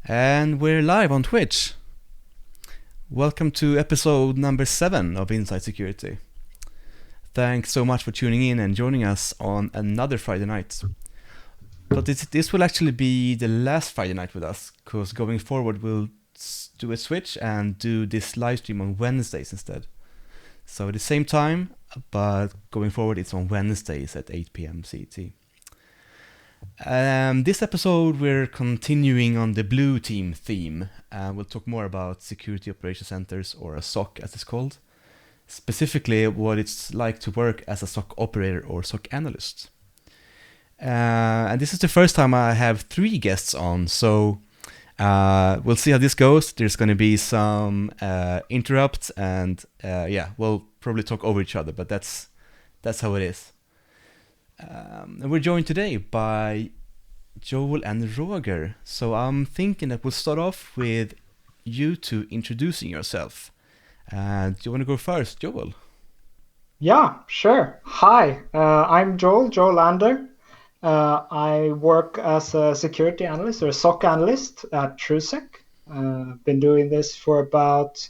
And we're live on Twitch. Welcome to episode number 7 of Inside Security. Thanks so much for tuning in and joining us on another Friday night. But this will actually be the last Friday night with us, because going forward we'll do a switch and do this live stream on Wednesdays instead. So at the same time, but going forward it's on Wednesdays at 8 p.m. CET. This episode we're continuing on the blue team theme. We'll talk more about security operation centers, or a SOC as it's called. Specifically what it's like to work as a SOC operator or SOC analyst. And this is the first time I have 3 guests on, so we'll see how this goes. There's going to be some interrupts and we'll probably talk over each other, but that's how it is. And we're joined today by Joel and Roger. So I'm thinking that we'll start off with you two introducing yourself. Do you want to go first, Joel? Yeah, sure. Hi, I'm Joel Lander. I work as a security analyst or a SOC analyst at TrueSec. I've been doing this for about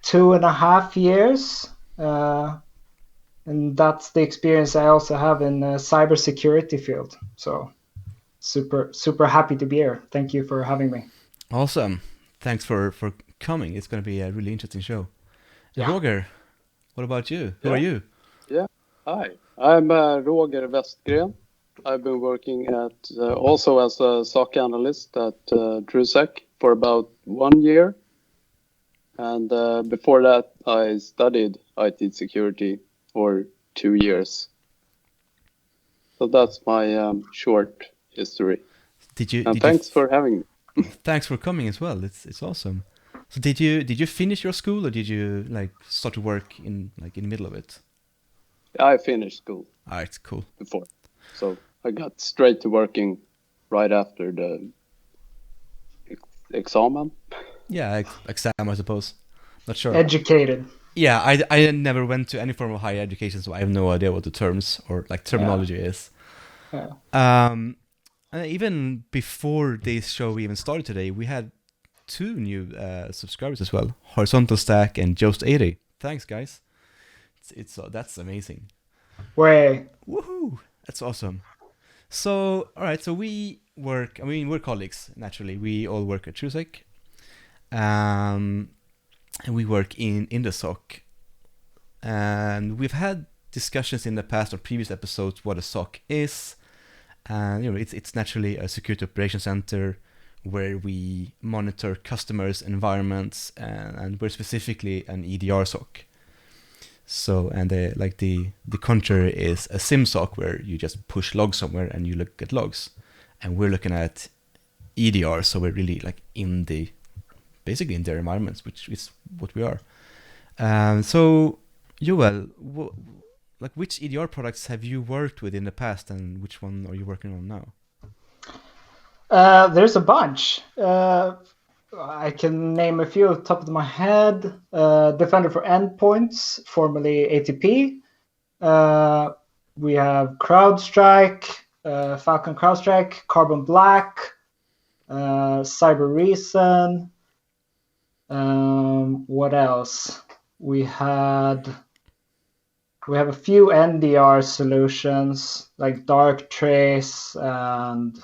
2.5 years. And that's the experience I also have in the cybersecurity field. So super happy to be here. Thank you for having me. Awesome. Thanks for coming. It's going to be a really interesting show. Yeah. Roger, what about you? Who are you? Yeah. Hi, I'm Roger Westgren. I've been working at also as a SOC analyst at TrueSec for about 1 year. And before that, I studied IT security for 2 years. So that's my short history. Thanks for having me. Thanks for coming as well. It's awesome. So did you finish your school, or did you start to work in the middle of it? I finished school. All right, cool. Before, so I got straight to working right after the examen. Yeah, exam, I suppose. Not sure. Educated. Yeah, I never went to any form of higher education, so I have no idea what the terms or terminology is. Yeah. Even before this show even started today, we had 2 new subscribers as well, Horizontal Stack and Jost80. Thanks, guys. That's amazing. Way. Woohoo! That's awesome. So, all right, so we're colleagues, naturally. We all work at TrueSec. And we work in the SOC. And we've had discussions in the past or previous episodes what a SOC is. And it's naturally a security operations center where we monitor customers' environments, and we're specifically an EDR SOC. So, and the contrary is a SIM SOC, where you just push logs somewhere and you look at logs. And we're looking at EDR, so we're really basically in their environments, which is what we are. So, Joel, which EDR products have you worked with in the past, and which one are you working on now? There's a bunch. I can name a few off the top of my head. Defender for Endpoints, formerly ATP. We have CrowdStrike, Falcon CrowdStrike, Carbon Black, Cyber Reason. What else? We have a few NDR solutions like Darktrace and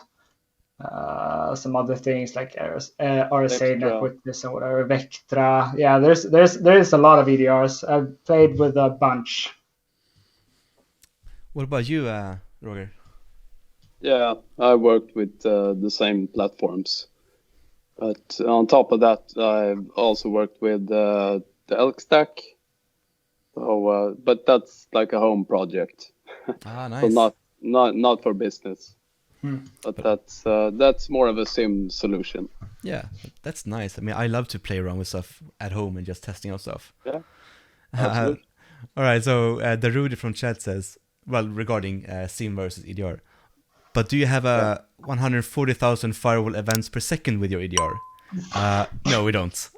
some other things like RSA Netwitness and whatever, Vectra. Yeah, there's a lot of EDRs. I've played with a bunch. What about you, Roger? Yeah, I worked with the same platforms. But on top of that, I've also worked with the Elk Stack. So, but that's like a home project. Nice. So not for business. But that's more of a SIM solution. Yeah, that's nice. I mean, I love to play around with stuff at home and just testing out stuff. Yeah, absolutely. All right, so the Rudy from chat says, well, regarding SIM versus EDR, but do you have 140,000 firewall events per second with your EDR? No, we don't.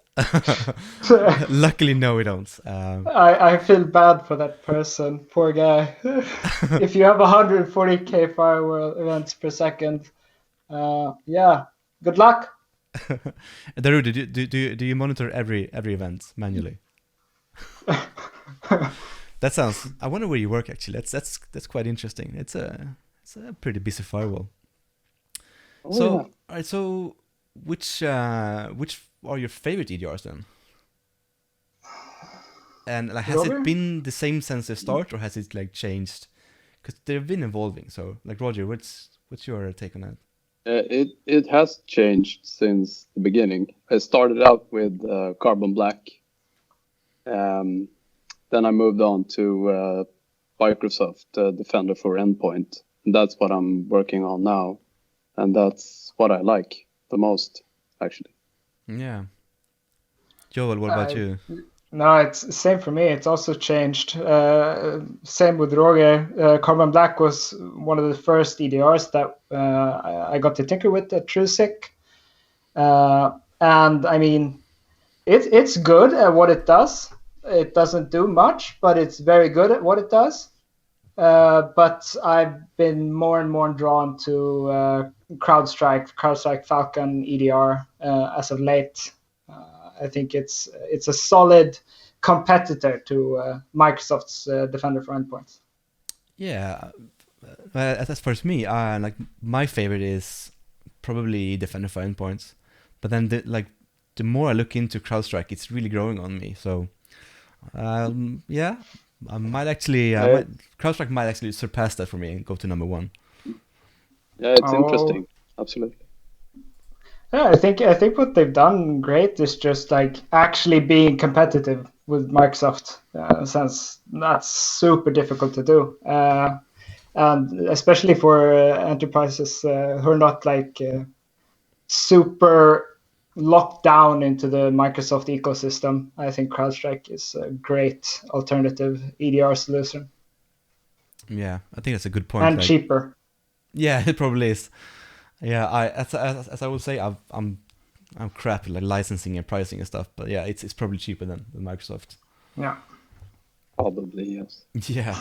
Luckily, no, we don't. I feel bad for that person. Poor guy. If you have 140k firewall events per second, yeah, good luck. Daru, do you monitor every event manually? That sounds. I wonder where you work actually. That's quite interesting. It's a pretty busy firewall. Oh, So, yeah. all right. So, which are your favorite EDRs then? And like, has Roger? it been the same since the start, or has it like changed? Because they've been evolving. So, like Roger, what's your take on that? It has changed since the beginning. I started out with Carbon Black. Then I moved on to Microsoft Defender for Endpoint. And that's what I'm working on now. And that's what I like the most, actually. Yeah. Joel, what about you? No, it's the same for me. It's also changed. Same with Roger. Carbon Black was one of the first EDRs that I got to tinker with at TrueSec. And I mean, it's good at what it does. It doesn't do much, but it's very good at what it does. But I've been more and more drawn to CrowdStrike Falcon EDR as of late. I think it's a solid competitor to Microsoft's Defender for Endpoints. Yeah, as far as me, like my favorite is probably Defender for Endpoints, but then the more I look into CrowdStrike, it's really growing on me. So, yeah, I might actually CrowdStrike might actually surpass that for me and go to number one. Yeah, it's interesting. Absolutely. Yeah, I think what they've done great is just like actually being competitive with Microsoft, since that's super difficult to do, and especially for enterprises who are not like super locked down into the Microsoft ecosystem. I think CrowdStrike is a great alternative EDR solution. Yeah, I think that's a good point. And cheaper. Yeah, it probably is. Yeah, as I would say, I'm crap at like licensing and pricing and stuff, but yeah, it's probably cheaper than Microsoft. Yeah. Probably, yes. Yeah.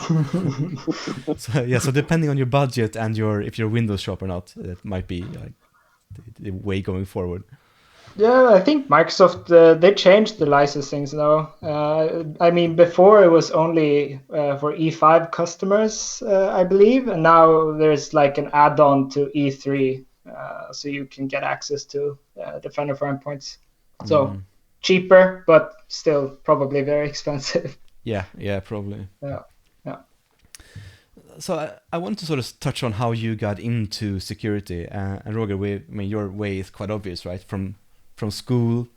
So depending on your budget and if you're Windows shop or not, that might be like the way going forward. Yeah, I think Microsoft they changed the licensings now. I mean, before it was only for E5 customers, I believe, and now there's like an add-on to E3, so you can get access to Defender for Endpoints. So cheaper, but still probably very expensive. Yeah, probably. Yeah. So I want to sort of touch on how you got into security, and Roger, I mean, your way is quite obvious, right? From school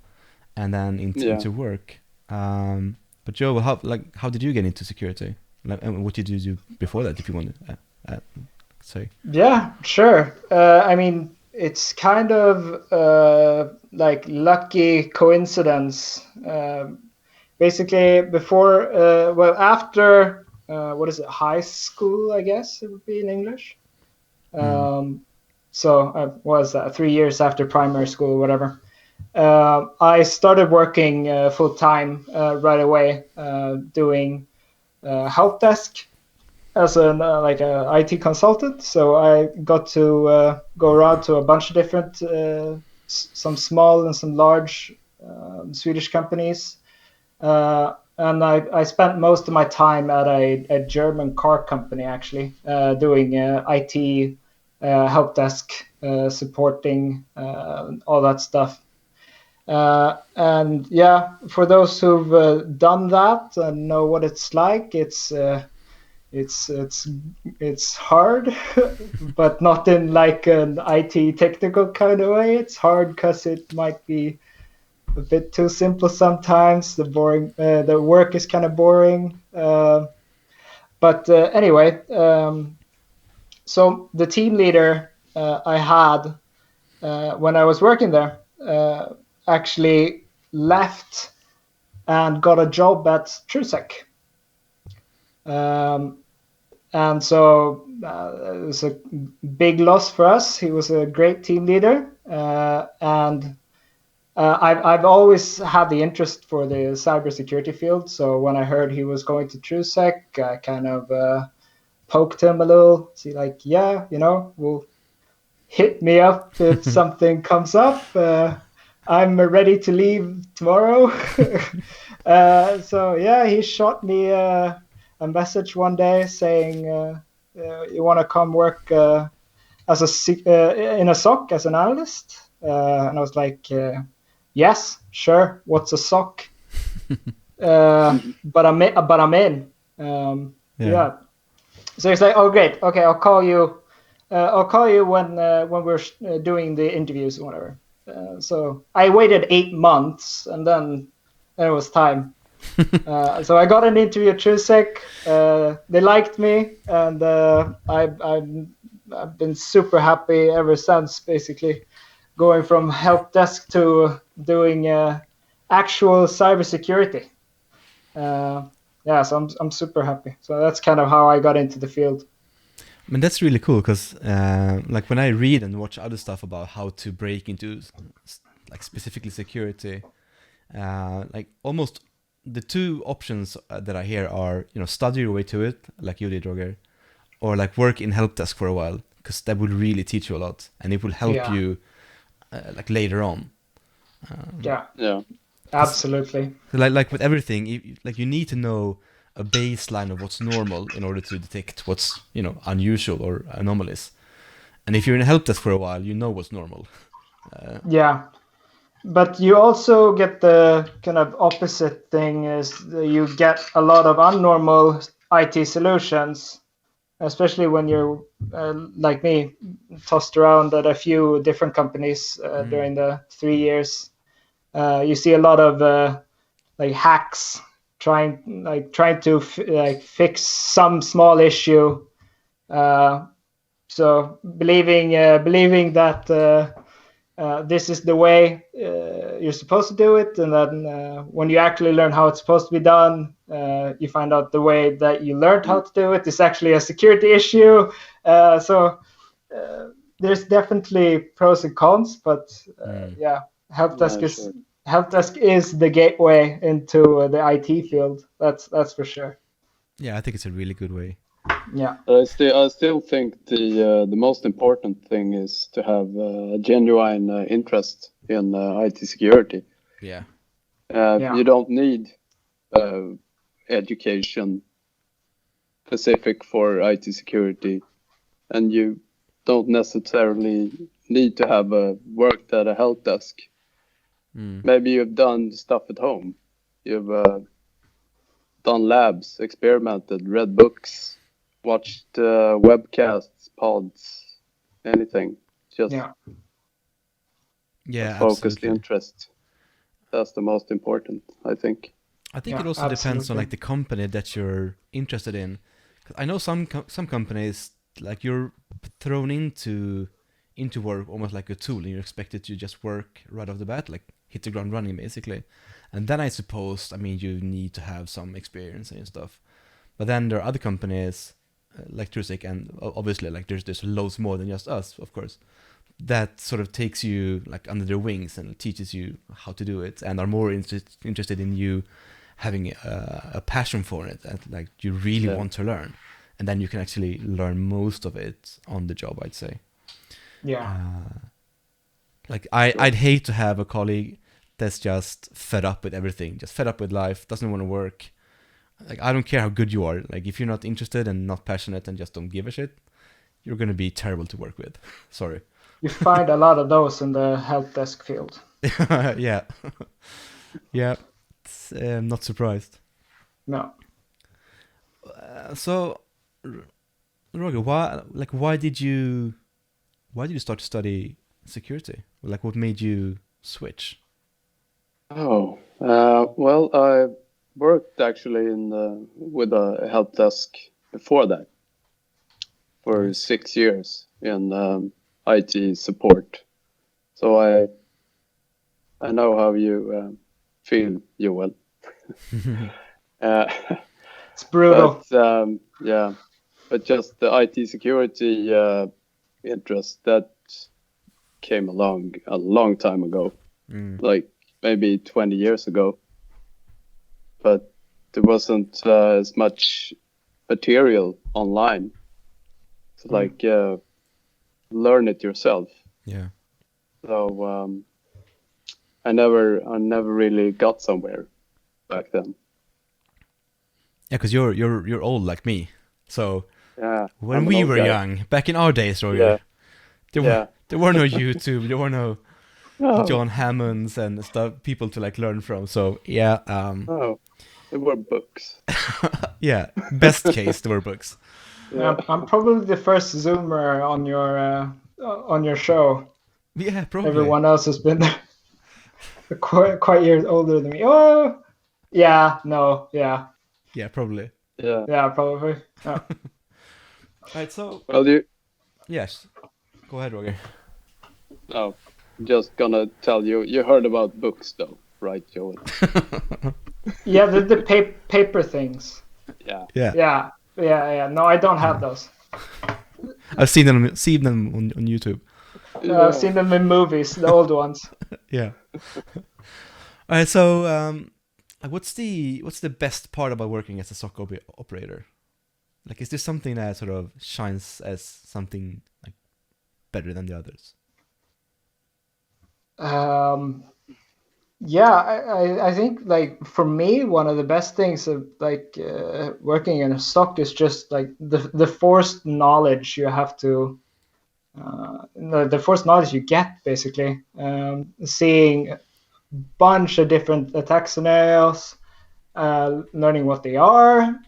and then into work. But Joe, how did you get into security? And what did you do before that, if you want to say? Yeah, sure. I mean, it's kind of like lucky coincidence. Basically, after what is it, high school, I guess it would be in English. So I was 3 years after primary school, whatever. I started working full time right away, doing help desk as an like a IT consultant. So I got to go around to a bunch of different, some small and some large Swedish companies, and I spent most of my time at a German car company actually, doing IT help desk, supporting all that stuff. And yeah, for those who've done that and know what it's like, it's hard, but not in like an IT technical kind of way. It's hard because it might be a bit too simple sometimes. The work is kind of boring. But anyway, so the team leader I had when I was working there actually left and got a job at TrueSec. And so it was a big loss for us. He was a great team leader, and I've always had the interest for the cybersecurity field. So when I heard he was going to TrueSec, I kind of poked him a little. See, like, yeah, hit me up if something comes up. I'm ready to leave tomorrow. So yeah, he shot me a message one day saying, "You want to come work in a SOC as an analyst?" And I was like, "Yes, sure. What's a SOC?" But I'm in. Yeah. So he's like, "Oh, great. Okay, I'll call you. I'll call you when we're doing the interviews or whatever." So I waited 8 months, and then it was time. So I got an interview at TrueSec. They liked me, and I've been super happy ever since. Basically, going from help desk to doing actual cybersecurity. Yeah, so I'm super happy. So that's kind of how I got into the field. I mean, that's really cool because, like, when I read and watch other stuff about how to break into, like, specifically security, like, almost the two options that I hear are, study your way to it, like you did, Roger, or, like, work in help desk for a while, because that will really teach you a lot, and it will help you, like, later on. Yeah. Yeah. Absolutely. Like with everything, you need to know a baseline of what's normal in order to detect what's unusual or anomalous. And if you're in a help desk for a while, you know what's normal. Yeah, but you also get the kind of opposite thing is you get a lot of abnormal IT solutions, especially when you're like me, tossed around at a few different companies during the 3 years. You see a lot of like hacks trying to fix some small issue. So believing that this is the way you're supposed to do it, and then when you actually learn how it's supposed to be done, you find out the way that you learned how to do it is actually a security issue. So there's definitely pros and cons, but yeah, help desk is the gateway into the IT field. That's for sure. Yeah, I think it's a really good way. Yeah. I still think the most important thing is to have a genuine interest in IT security. Yeah. You don't need education specific for IT security, and you don't necessarily need to have worked at a help desk. Maybe you've done stuff at home. You've done labs, experimented, read books, watched webcasts, pods, anything. Just a focused absolutely. interest. That's the most important, I think. I think it also depends on like the company that you're interested in. 'Cause I know some companies, like, you're thrown into work almost like a tool, and you're expected to just work right off the bat, like hit the ground running basically. And then I suppose, I mean, you need to have some experience and stuff. But then there are other companies like TrueSec, and obviously like there's loads more than just us, of course, that sort of takes you like under their wings and teaches you how to do it, and are more interested in you having a passion for it, and like you really want to learn, and then you can actually learn most of it on the job, I'd say. Like I'd hate to have a colleague that's just fed up with everything, just fed up with life, doesn't want to work. Like, I don't care how good you are. Like, if you're not interested and not passionate and just don't give a shit, you're going to be terrible to work with. Sorry. You find a lot of those in the help desk field. Yeah. Yeah. I'm not surprised. No. So, Roger, why did you start to study security? Like, what made you switch? Oh, well, I worked actually with a help desk before that for 6 years in IT support. So I know how you feel, Joel. It's brutal. But yeah, but just the IT security interest that came along a long time ago, like maybe 20 years ago. But there wasn't as much material online. So like learn it yourself. Yeah. So I never really got somewhere back then. Yeah, because you're old like me. So Yeah, when I'm an we old were guy. young, back in our days, Roger, Yeah, there yeah. were no YouTube, there were no No, John Hammonds and stuff, people to like learn from. So yeah, no, there were books. yeah, best case there were books. Yeah. I'm probably the first Zoomer on your show. Yeah, probably. Everyone else has been quite years older than me. Oh, yeah, no, yeah, Yeah, probably. Yeah. yeah, probably. Yeah. Right, so Well, yes, go ahead, Roger. no, just gonna tell you. You heard about books, though, right, Joel? Yeah, the paper things. Yeah. Yeah, Yeah. No, I don't have those. I've seen them on YouTube. I've seen them in movies, the old ones. Yeah. All right, so what's the best part about working as a SOC operator? Like, is there something that sort of shines as something like better than the others? Yeah, I think like for me, one of the best things of like working in a SOC is just like the forced knowledge you have to, the forced knowledge you get basically, seeing a bunch of different attack scenarios, learning what they are,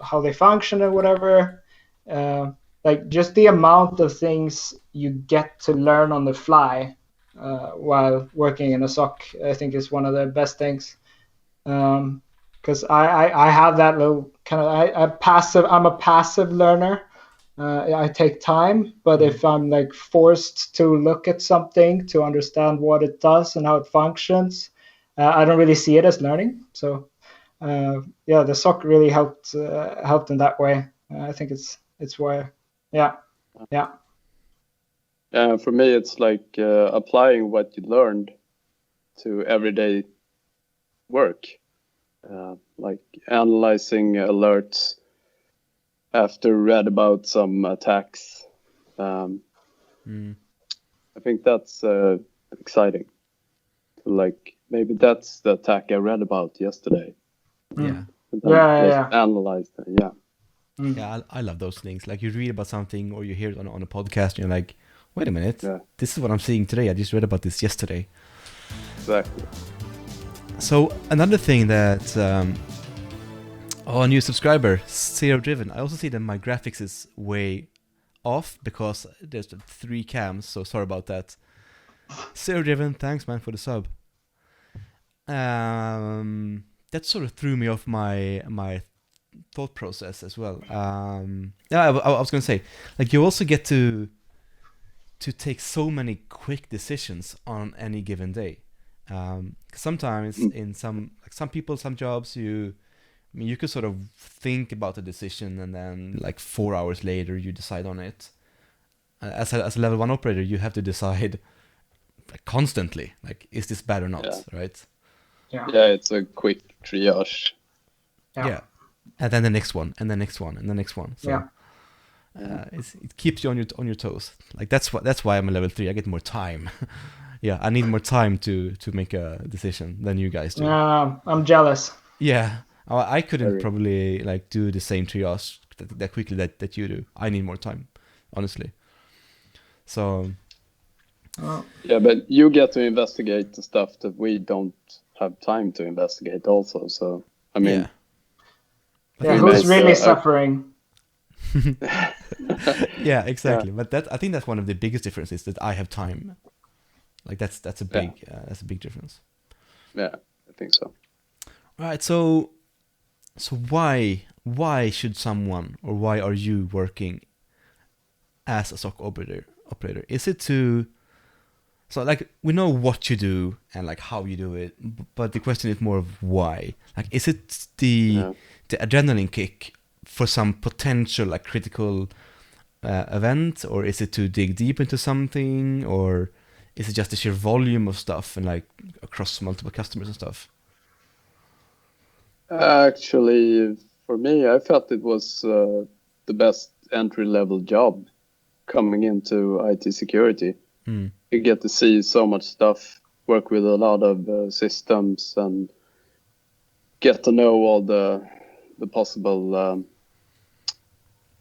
how they function or whatever. Like just the amount of things you get to learn on the fly while working in a SOC, I think is one of the best things. Because I have that little kind of I'm a passive learner. I take time, but if I'm like forced to look at something to understand what it does and how it functions, I don't really see it as learning. So yeah, the SOC really helped in that way. I think it's why. Yeah. For me, it's like applying what you learned to everyday work, like analyzing alerts after read about some attacks. I think that's exciting. Like maybe that's the attack I read about yesterday. Yeah. And then just analyze it. Yeah. Yeah, I love those things. Like you read about something or you hear it on a podcast and you're like, wait a minute, this is what I'm seeing today. I just read about this yesterday. Exactly. So another thing that, a new subscriber, Zero Driven. I also see that my graphics is way off because there's 3 cams, so sorry about that. Zero Driven, thanks man for the sub. That sort of threw me off my thought process as well. I was gonna say, like you also get to take so many quick decisions on any given day. Sometimes in some people, some jobs, you could sort of think about a decision and then like 4 hours later you decide on it. As a level 1 operator, you have to decide constantly, like, is this bad or not, right? Yeah, it's a quick triage. Yeah. And then the next one, and the next one, and the next one. So it keeps you on your toes. Like that's why I'm a level 3. I get more time. Yeah, I need more time to make a decision than you guys do. I'm jealous. Yeah, I couldn't probably like do the same triage that quickly that you do. I need more time, honestly. So. Yeah, but you get to investigate the stuff that we don't have time to investigate also. So, I mean... Yeah, who's really suffering? Yeah, exactly. Yeah. But I think that's one of the biggest differences, that I have time. Like that's a big difference. Yeah, I think so. All right, so why should someone, or why are you working as a SOC operator? Is it to... So like we know what you do and like how you do it, but the question is more of why. Like, is it the adrenaline kick for some potential like critical event, or is it to dig deep into something, or is it just the sheer volume of stuff and like across multiple customers and stuff? Actually, for me, I felt it was the best entry-level job coming into IT security. Mm. You get to see so much stuff, work with a lot of systems, and get to know all the possible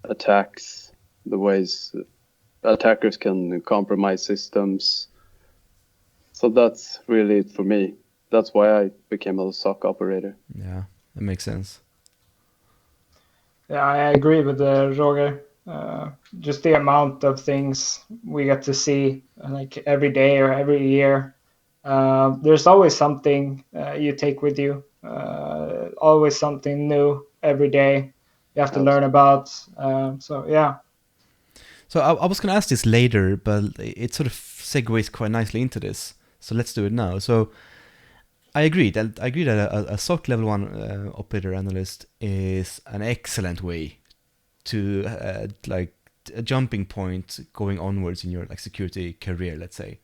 attacks, the ways attackers can compromise systems. So that's really it for me. That's why I became a SOC operator. Yeah, that makes sense. Yeah, I agree with Roger. Just the amount of things we get to see, like every day or every year. There's always something you take with you. Always something new every day. You have to learn about. So yeah. So I was going to ask this later, but it sort of segues quite nicely into this. So let's do it now. So I agree that a SOC level 1 operator analyst is an excellent way to like a jumping point going onwards in your like security career, let's say.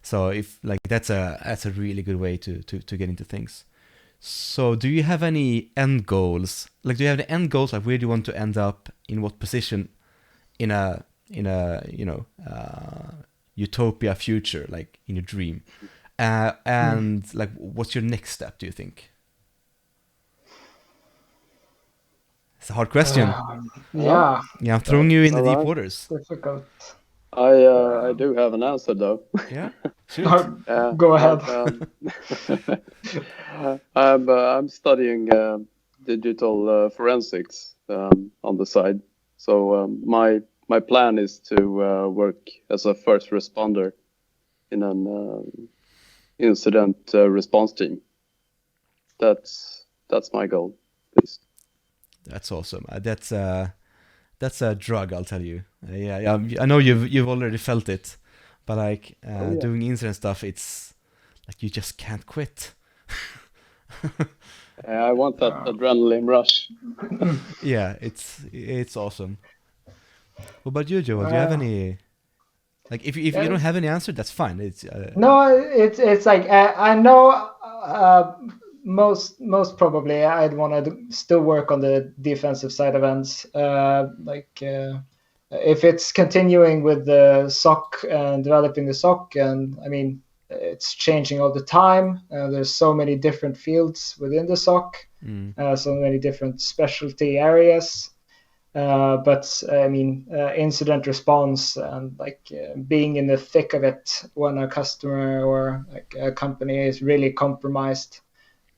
So if like that's a really good way to get into things. So do you have any end goals? Like, do you have the end goals? Like, where do you want to end up? In what position? In a utopia future, like in a dream. And like, what's your next step? Do you think? It's a hard question. Yeah. Yeah, I'm throwing you in the deep Alright. waters. Difficult. I do have an answer though. Yeah, shoot. Go ahead. I'm studying digital forensics on the side. So my plan is to work as a first responder in an incident response team. That's my goal. Please. That's awesome. That's a drug, I'll tell you. Yeah, I know you've already felt it, but like doing incident stuff, it's like you just can't quit. I want that adrenaline rush. Yeah, it's awesome. What about you, Joel? Do you have any? Like, if you don't have any answer, that's fine. It's No, it's like I know most probably I'd want to still work on the defensive side of ends. If it's continuing with the SOC and developing the SOC, and I mean it's changing all the time. There's so many different fields within the SOC, so many different specialty areas. But I mean, incident response and like being in the thick of it when a customer or like a company is really compromised,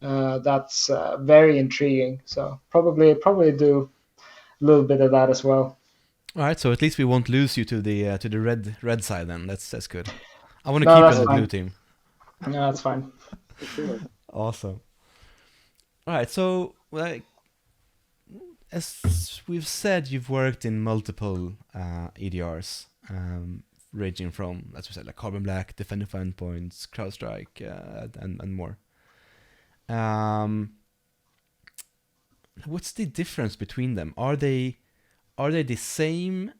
that's very intriguing. So probably do a little bit of that as well. all right. So at least we won't lose you to the red side then. That's good. I want to No, keep you that's on the fine. blue team. No, that's fine. Awesome. All right. So like, as we've said, you've worked in multiple EDRs, ranging from, as we said, like Carbon Black, Defender for Endpoints, CrowdStrike, and more. What's the difference between them? Are they the same,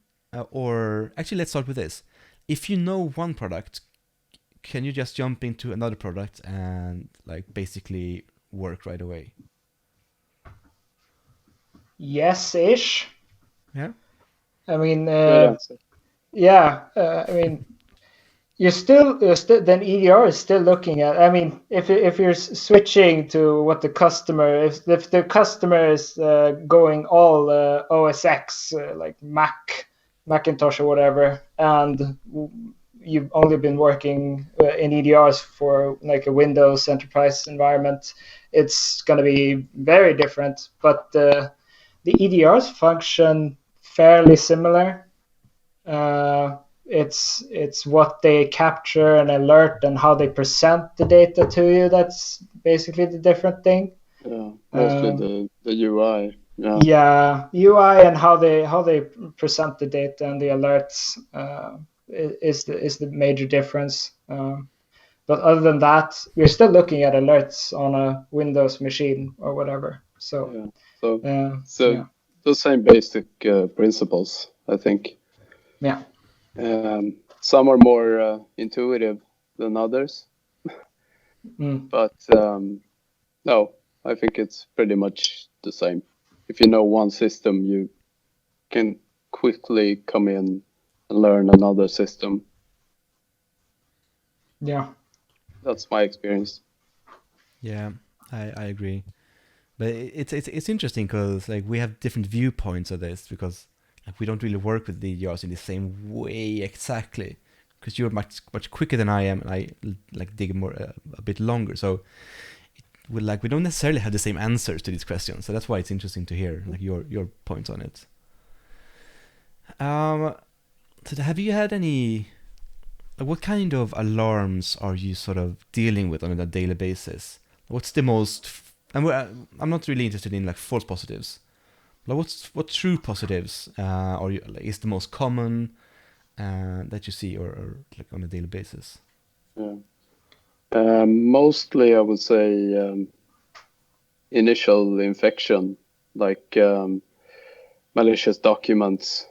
or actually, let's start with this. If you know one product, can you just jump into another product and like basically work right away? Yes-ish. Yeah. I mean, Good answer. yeah. I mean, you're still then EDR is still looking at. I mean, if you're switching to what the customer, if the customer is going all OS X like Macintosh or whatever, and you've only been working in EDRs for like a Windows enterprise environment, it's going to be very different. But the EDRs function fairly similar. It's what they capture and alert and how they present the data to you. That's basically the different thing. Yeah, mostly the UI. Yeah. Yeah, UI and how they present the data and the alerts is the major difference. But other than that, we're still looking at alerts on a Windows machine or whatever. So yeah. The same basic principles, I think. Yeah. Some are more intuitive than others, but no, I think it's pretty much the same. If you know one system, you can quickly come in and learn another system. Yeah. That's my experience. Yeah, I agree. But it's interesting because like we have different viewpoints of this because like we don't really work with DDRs in the same way exactly because you're much quicker than I am and I like dig more a bit longer. So we don't necessarily have the same answers to these questions. So that's why it's interesting to hear like your points on it. So have you had any? What kind of alarms are you sort of dealing with on a daily basis? What's the most? I'm not really interested in like false positives. Like what true positives are you like, is the most common that you see or like on a daily basis? Yeah. Mostly, I would say initial infection, like malicious documents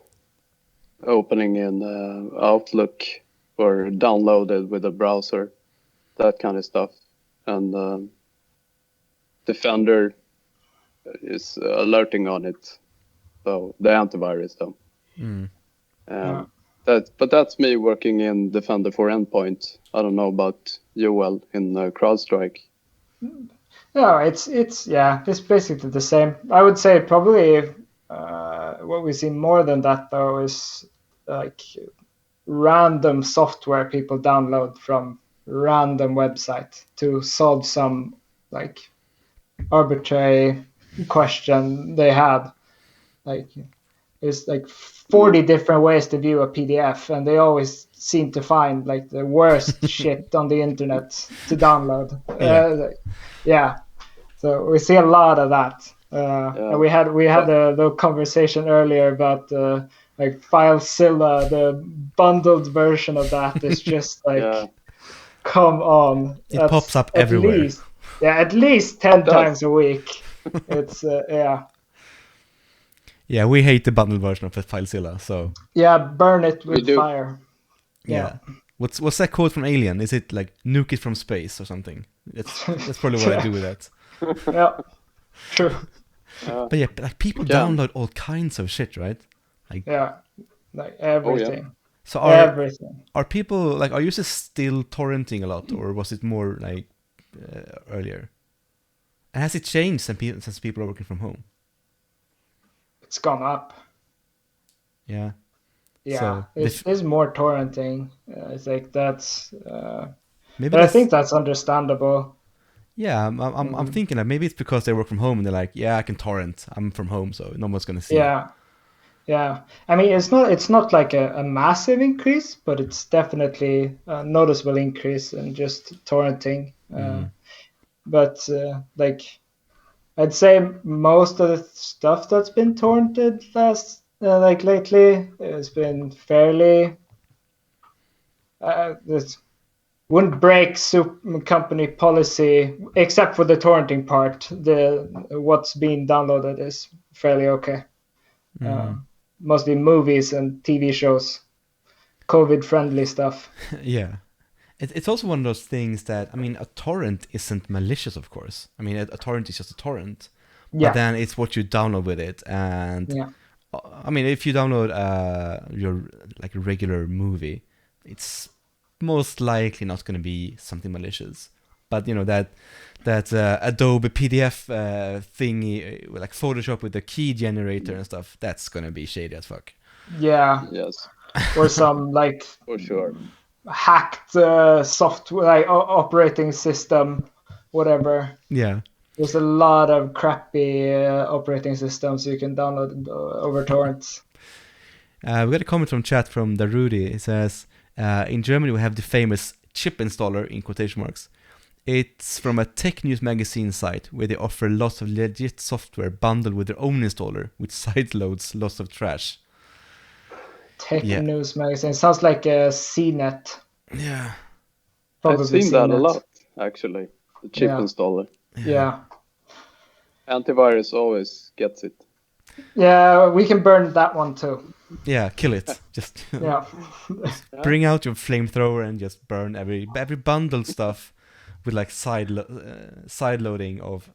opening in Outlook or downloaded with a browser, that kind of stuff. And Defender is alerting on it. So the antivirus, though. Mm. But that's me working in Defender for Endpoint. I don't know about Joel in CrowdStrike. No, it's basically the same. I would say probably what we see more than that though is like random software people download from random website to solve some like arbitrary question they had. Like there's like 40 different ways to view a PDF, and they always seem to find like the worst shit on the internet to download. Yeah. So we see a lot of that. And we had a little conversation earlier about like FileZilla, the bundled version of that is just like, come on. It pops up everywhere. At least 10 times a week. It's yeah. Yeah, we hate the bundled version of FileZilla, so yeah, burn it with fire. Yeah. What's that quote from Alien? Is it like nuke it from space or something? That's probably what I do with that. Yeah, true. But yeah, like people download all kinds of shit, right? Like like everything. Oh, yeah. So everything. Are people like are users still torrenting a lot, or was it more like earlier? And has it changed since people are working from home? It's gone up. Yeah. Yeah, so there's more torrenting. I think that's. Maybe but I think that's understandable. Yeah, I'm thinking that maybe it's because they work from home and they're like, yeah, I can torrent. I'm from home, so no one's gonna see. Yeah. I mean, it's not like a massive increase, but it's definitely a noticeable increase in just torrenting. But like, I'd say most of the stuff that's been torrented like lately has been fairly. This wouldn't break company policy except for the torrenting part. What's being downloaded is fairly okay. Mostly movies and TV shows, COVID-friendly stuff. Yeah. It's also one of those things that, I mean, a torrent isn't malicious, of course. I mean, a torrent is just a torrent. But then it's what you download with it. And, I mean, if you download your, like, a regular movie, it's most likely not going to be something malicious. But, you know, that Adobe PDF thingy, like Photoshop with the key generator and stuff, that's going to be shady as fuck. Yeah. Yes. Or some, like... For sure. Hacked software, like operating system, whatever. Yeah. There's a lot of crappy operating systems you can download over torrents. We got a comment from chat from Darudi. It says, in Germany we have the famous chip installer, in quotation marks. It's from a tech news magazine site where they offer lots of legit software bundled with their own installer, which sideloads lots of trash. Tech news magazine. Sounds like a CNET. Yeah. Probably I've seen that a lot, actually. The chip installer. Yeah. Antivirus always gets it. Yeah, we can burn that one too. Yeah, kill it. Just bring out your flamethrower and just burn every bundled stuff with like side loading of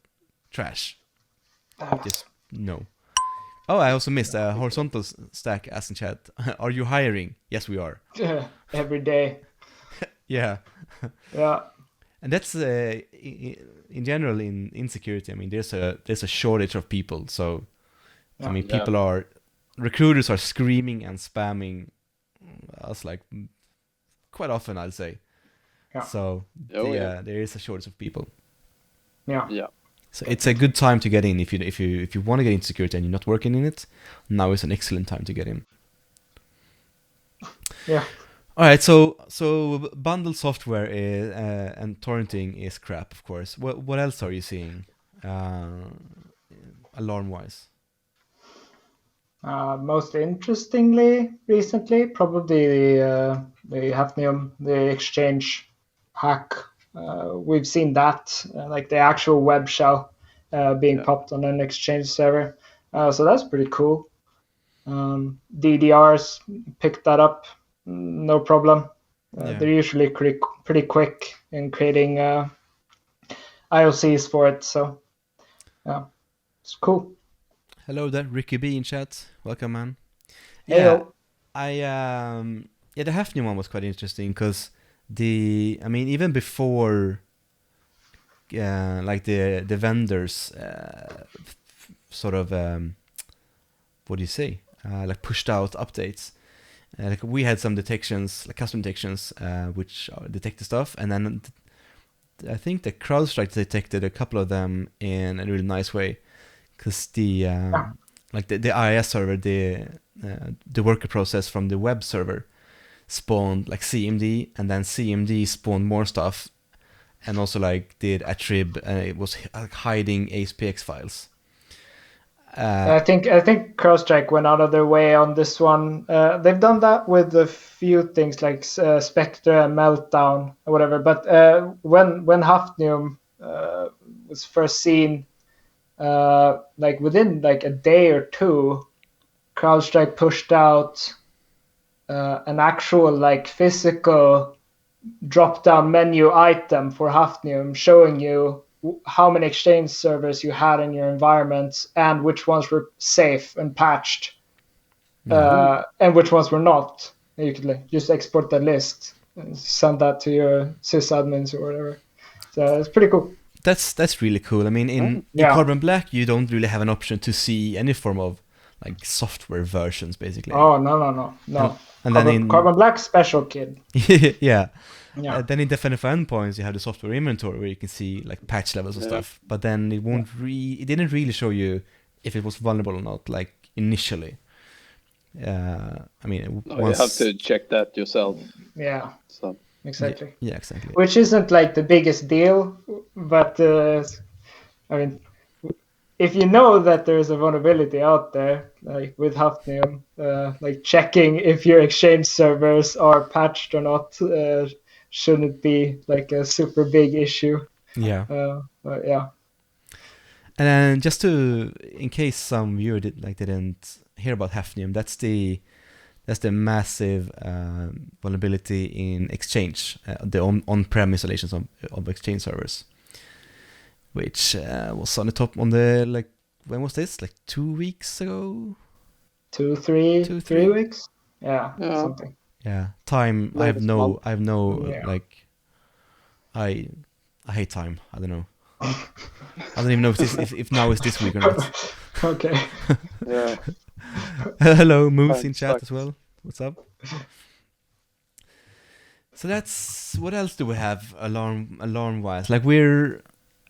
trash. Just no. Oh, I also missed a horizontal stack asked in chat. Are you hiring? Yes, we are. Every day. Yeah. Yeah. And that's in general in security. I mean, there's a shortage of people. So, I mean, recruiters are screaming and spamming us like quite often, I'll say. Yeah. So, there is a shortage of people. Yeah. Yeah. So it's a good time to get in if you want to get into security and you're not working in it. Now is an excellent time to get in. Yeah. All right, so bundled software and torrenting is crap, of course. What else are you seeing, alarm-wise? Most interestingly, recently, probably the Hafnium, the exchange hack. We've seen that, like the actual web shell being popped on an exchange server. So that's pretty cool. DDRs picked that up, no problem. They're usually pretty quick in creating IOCs for it. So yeah, it's cool. Hello there, Ricky B in chat. Welcome, man. Heyo. The Hafnium one was quite interesting because even before like the vendors sort of what do you say, like pushed out updates, like we had some detections, like custom detections, which detect the stuff, and then I think the CrowdStrike detected a couple of them in a really nice way, because the like the IIS server, the worker process from the web server spawned like CMD, and then CMD spawned more stuff, and also like did attrib, and it was hiding ASPX files. I think CrowdStrike went out of their way on this one. They've done that with a few things like Spectre and Meltdown or whatever. But when Hafnium was first seen, like within like a day or two, CrowdStrike pushed out an actual like physical drop-down menu item for Hafnium showing you how many exchange servers you had in your environment and which ones were safe and patched, and which ones were not. You could like, just export the list and send that to your sysadmins or whatever. So it's pretty cool. That's really cool. I mean, in Carbon Black, you don't really have an option to see any form of like software versions, basically. Oh no. And then in Carbon Black special kid. Yeah. Then in Defender for Endpoints, you have the software inventory where you can see like patch levels and stuff. But then it won't it didn't really show you if it was vulnerable or not, like initially. I mean, you have to check that yourself. Yeah. So. Exactly. Yeah, exactly. Which isn't like the biggest deal, but I mean, if you know that there's a vulnerability out there, like with Hafnium, like checking if your exchange servers are patched or not shouldn't be like a super big issue. Yeah. But yeah. And then just to, in case some viewer didn't hear about Hafnium, that's the massive vulnerability in Exchange, the on-prem installations of Exchange servers, which was on the top on the, like, when was this? Like 2 weeks ago? 3 weeks? Yeah, something. Yeah, time. I have no like. I hate time. I don't know. I don't even know if now is this week or not. Okay. Yeah. Hello, Moose in chat as well. What's up? So that's, what else do we have alarm wise? Like we're,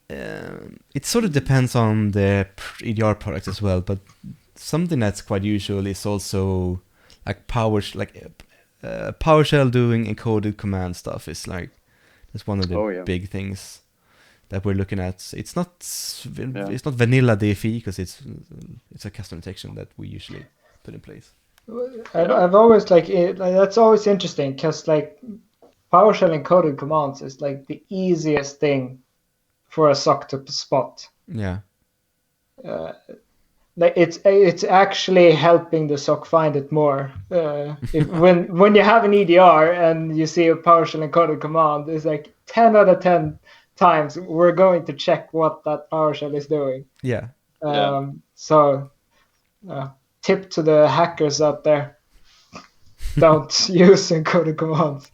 it sort of depends on the EDR product as well, but something that's quite usual is also like PowerShell doing encoded command stuff is like, that's one of the big things that we're looking at. It's not vanilla DFE because it's a custom detection that we usually put in place. I've always that's always interesting because like PowerShell encoded commands is like the easiest thing for a SOC to spot. Yeah. Like it's actually helping the SOC find it more. When you have an EDR and you see a PowerShell encoded command, it's like 10 out of 10 times we're going to check what that PowerShell is doing. Yeah. So tip to the hackers out there: don't use encoded commands.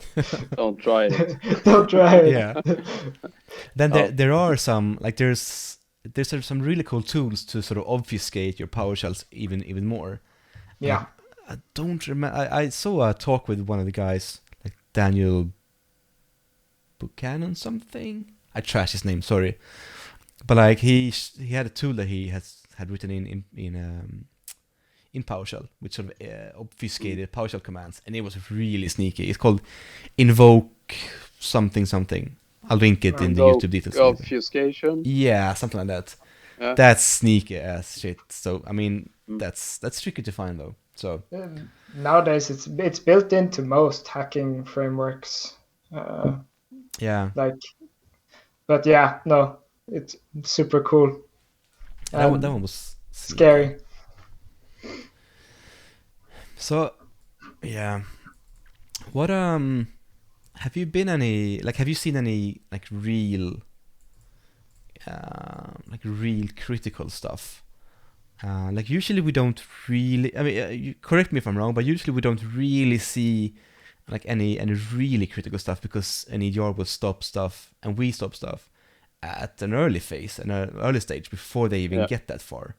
Don't try it. Don't try it. Yeah. Then there are some, like there's some really cool tools to sort of obfuscate your PowerShells even more. Yeah. I don't remember. I saw a talk with one of the guys, like Daniel Buchanan something. I trashed his name, sorry. But like he had a tool that he had written in PowerShell, which sort of obfuscated PowerShell commands, and it was really sneaky. It's called invoke something. I'll link it in the YouTube details. Obfuscation. Yeah, something like that. Yeah. That's sneaky as shit. So I mean, that's tricky to find though. So nowadays it's built into most hacking frameworks. yeah. But yeah, no, it's super cool. That one was sneaky. Scary. So yeah, what have you seen any real critical stuff? Like usually we don't really. I mean, you correct me if I'm wrong, but usually we don't really see like any really critical stuff because an EDR will stop stuff and we stop stuff at an early phase, an early stage before they even get that far.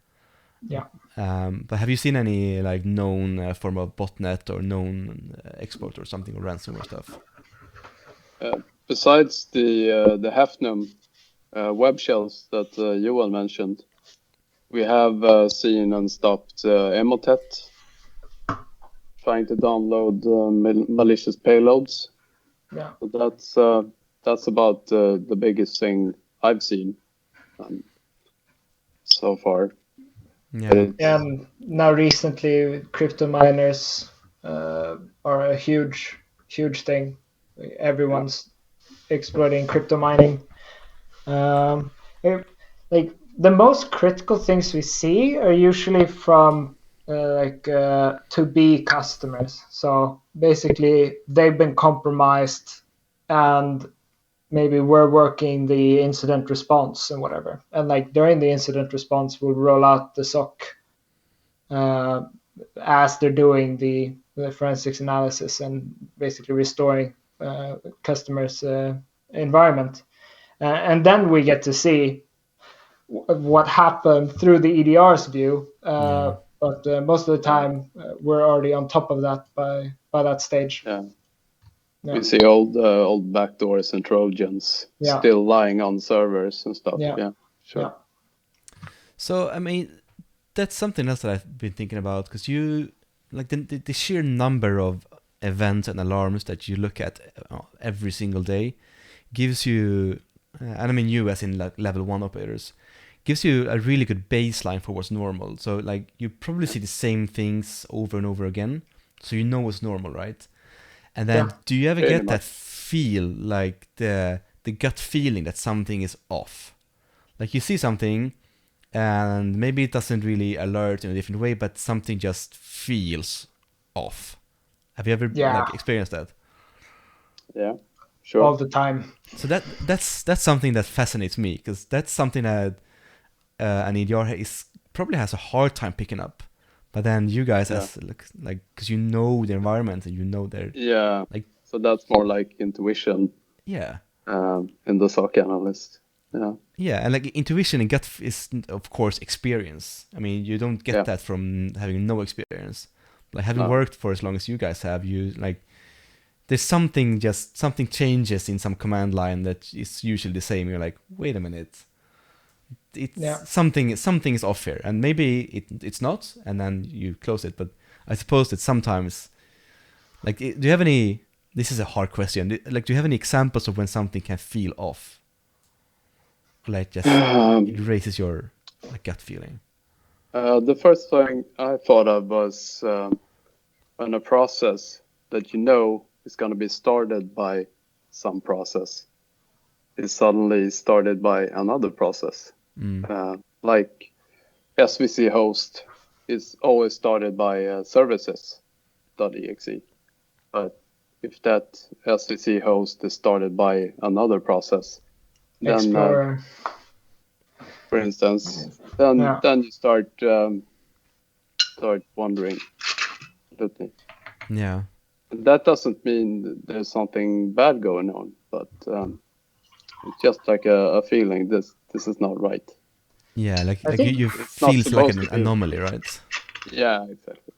Yeah. But have you seen any like known form of botnet or known exploit or something or ransomware stuff? Besides the Hafnum web shells that Johan mentioned, we have seen and stopped Emotet trying to download malicious payloads. Yeah. So that's about the biggest thing I've seen so far. Yeah. And now recently, crypto miners are a huge thing. Everyone's exploiting crypto mining. Like the most critical things we see are usually from to B customers. So basically, they've been compromised, and maybe we're working the incident response and whatever. And like during the incident response, we'll roll out the SOC as they're doing the forensics analysis and basically restoring customers' environment. And then we get to see what happened through the EDR's view. But most of the time, we're already on top of that by that stage. Yeah. We see old backdoors and Trojans still lying on servers and stuff. Yeah, sure. Yeah. So I mean, that's something else that I've been thinking about because you like the sheer number of events and alarms that you look at every single day gives you, and I mean you as in like level 1 operators, gives you a really good baseline for what's normal. So like you probably see the same things over and over again, so you know what's normal, right? And then do you ever get that feel, like the gut feeling that something is off? Like you see something and maybe it doesn't really alert in a different way, but something just feels off. Have you ever like experienced that? Yeah, sure. All the time. So that's something that fascinates me because that's something that an EDR probably has a hard time picking up. But then you guys, as like, because you know the environment and you know their like. So that's more like intuition. Yeah. In the SOC Analyst. Yeah. Yeah, and like intuition and gut is of course experience. I mean, you don't get that from having no experience. Like having worked for as long as you guys have, you like. There's something changes in some command line that is usually the same. You're like, wait a minute. Something is off here, and maybe it's not, and then you close it. But I suppose that sometimes, like, do you have any? This is a hard question. Like, do you have any examples of when something can feel off? Like, just it raises your gut feeling. The first thing I thought of was when a process that you know is going to be started by some process is suddenly started by another process. Like SVC host is always started by services.exe. But if that SVC host is started by another process, then for instance, then you start start wondering. Absolutely. Yeah. That doesn't mean there's something bad going on, but it's just like a feeling. This is not right. Yeah, like I like think you It's not feels like supposed an to be. anomaly, right? Yeah, exactly.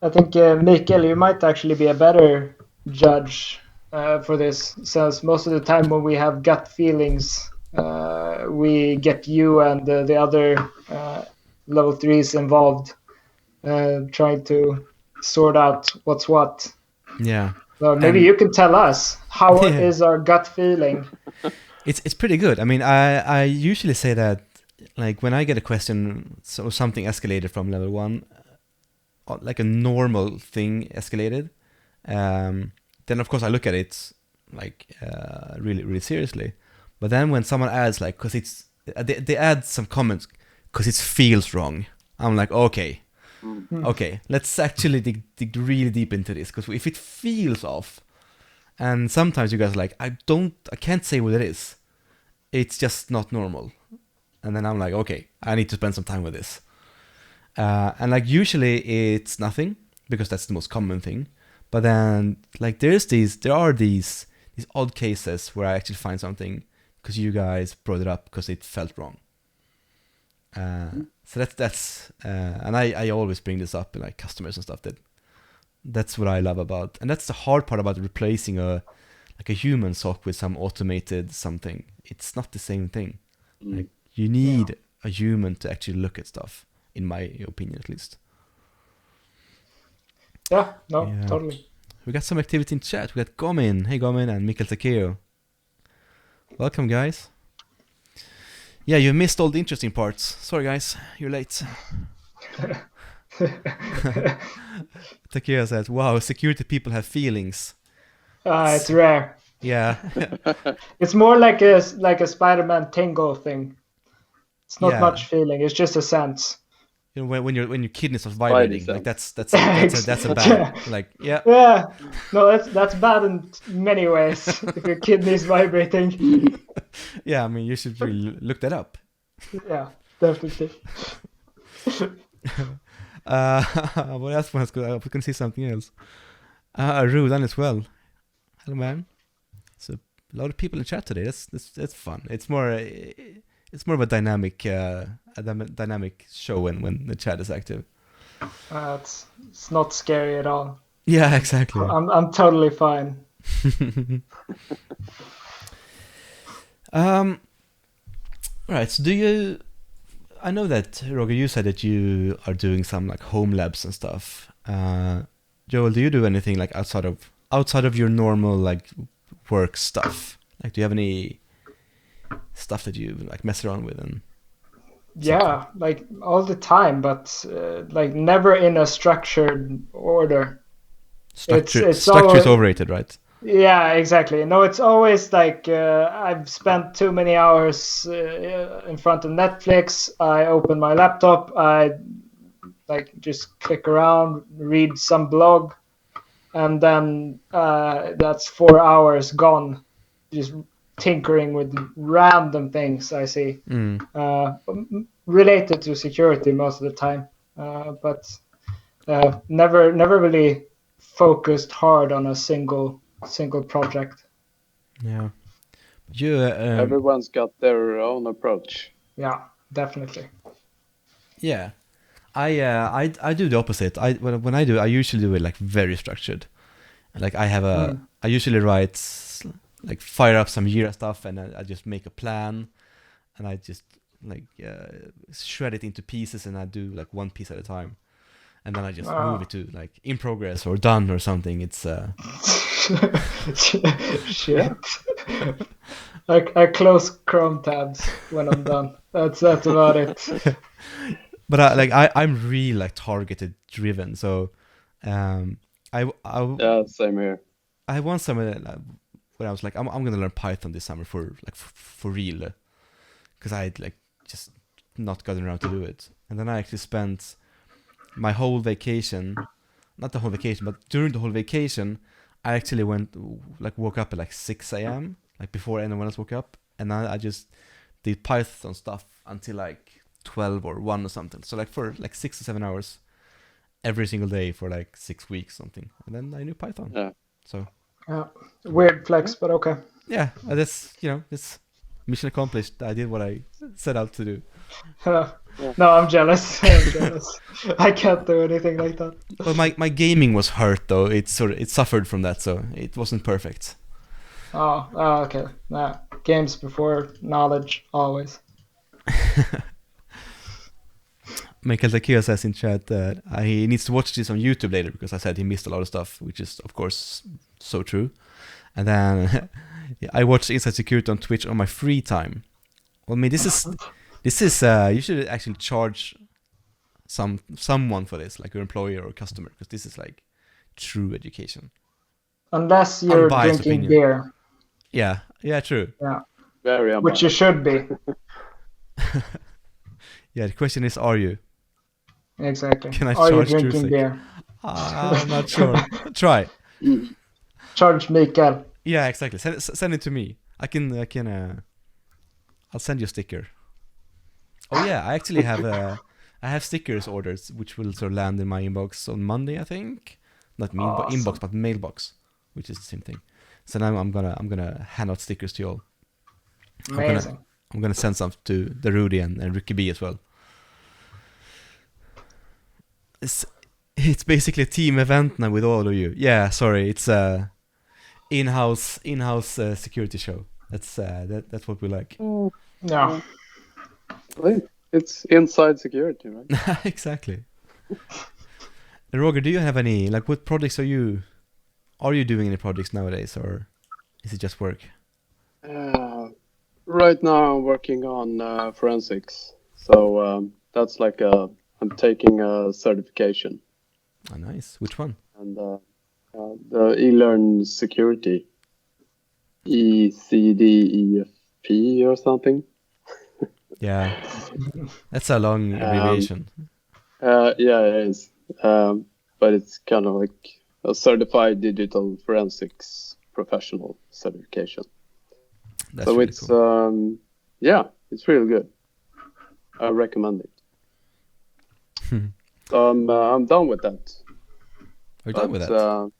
I think Mikael, you might actually be a better judge for this, since most of the time when we have gut feelings, we get you and the other level threes involved, trying to sort out what's what. Yeah. So maybe And you can tell us how Yeah. is our gut feeling. it's pretty good. I mean, I usually say that, like, when I get a question, so something escalated from level 1, like a normal thing escalated, then of course I look at it like really really seriously. But then when someone adds, like, because it's they add some comments because it feels wrong, I'm like, okay, let's actually dig really deep into this, because if it feels off, and sometimes you guys are like, I can't say what it is, it's just not normal, and then I'm like, okay, I need to spend some time with this. And like usually it's nothing, because that's the most common thing. But then like there are these odd cases where I actually find something because you guys brought it up because it felt wrong. So that's and I always bring this up in like customers and stuff. That's what I love about, and that's the hard part about replacing a human SOC with some automated something. It's not the same thing. Like you need a human to actually look at stuff, in my opinion, at least. Yeah, no, Yeah. totally. We got some activity in chat. We got Gomin. Hey, Gomin, and Mikael Takeo. Welcome, guys. Yeah, you missed all the interesting parts. Sorry, guys. You're late. Takeo says, wow, security people have feelings. It's rare. Yeah. It's more like a Spider-Man tingle thing. It's not Yeah. much feeling. It's just a sense. You know, when your kidneys are vibrating, like that's a bad, Yeah. like, yeah. Yeah, no, that's bad in many ways. If your kidney's vibrating. Yeah, I mean, you should really look that up. Yeah, definitely. What else was good? We can see something else. Rudan as well. Hello, man. So a lot of people in chat today. That's fun. It's more of a dynamic show when the chat is active. It's not scary at all. Yeah, exactly. I'm totally fine. Right. So I know that, Roger, you said that you are doing some like home labs and stuff. Joel, do you do anything like outside of your normal like work stuff? Like, do you have any stuff that you like mess around with? And yeah, like all the time, but like never in a structured order. structure It's is always, overrated, right? yeah, exactly. No, it's always like I've spent too many hours in front of Netflix. I open my laptop. I like just click around, read some blog, and then that's 4 hours gone, just tinkering with random things I see related to security most of the time, but never really focused hard on a single project. Yeah. You Everyone's got their own approach. Yeah, definitely. yeah. I do the opposite. When I do, I usually do it like very structured. Like I usually write, like, fire up some Jira stuff, and I just make a plan, and I just like shred it into pieces, and I do like one piece at a time, and then I just move it to like in progress or done or something. It's shit. I close Chrome tabs when I'm done. That's about it. But I'm really like targeted driven. So Yeah, same here. I want some when I was like, I'm gonna learn Python this summer for real, because I had like just not gotten around to do it. And then I actually spent my whole vacation, not the whole vacation, but during the whole vacation, I actually woke up at like 6 a.m. like before anyone else woke up, and I just did Python stuff until like 12 or 1 or something. So like for like 6 to 7 hours every single day for like 6 weeks something. And then I knew Python. Yeah. So weird flex, but okay. yeah, that's it's mission accomplished. I did what I set out to do. No, I'm jealous. I'm jealous. I can't do anything like that. Well, my gaming was hurt though. It suffered from that, so it wasn't perfect. Oh, okay. Nah, games before knowledge, always. Mikael Almstedt says in chat that he needs to watch this on YouTube later because I said he missed a lot of stuff, which is of course so true. And then I watch Inside Security on Twitch on my free time. Well, I mean, this is you should actually charge someone for this, like your employer or customer, because this is like true education. Unless you're Unbiased drinking opinion. beer. Yeah, true. Yeah. Very unbiased. Which you should be. Yeah, the question is, are you? Exactly. Can I Are you charge drinking Drusek? beer? I'm not sure. Try. Charge Mikael. Yeah, exactly. Send it to me. I'll send you a sticker. Oh yeah, I actually have I have stickers ordered, which will sort of land in my inbox on Monday, I think. Not me, but inbox, but mailbox, which is the same thing. So now I'm gonna hand out stickers to you all. Amazing. I'm gonna send some to the Rudy and Ricky B as well. It's basically a team event now with all of you. Yeah, sorry, it's a in-house security show. That's what we like. Yeah. It's inside security, right? Exactly. Roger, do you have any, like, what projects are you doing any projects nowadays, or is it just work? Right now I'm working on forensics. So that's like I'm taking a certification. Oh, nice. Which one? And the eLearn security. ECDEFP or something. Yeah. That's a long abbreviation. Yeah, it is. But it's kind of like a certified digital forensics professional certification. That's so really it's cool. it's really good. I recommend it. So I'm done with that. Are you done with that?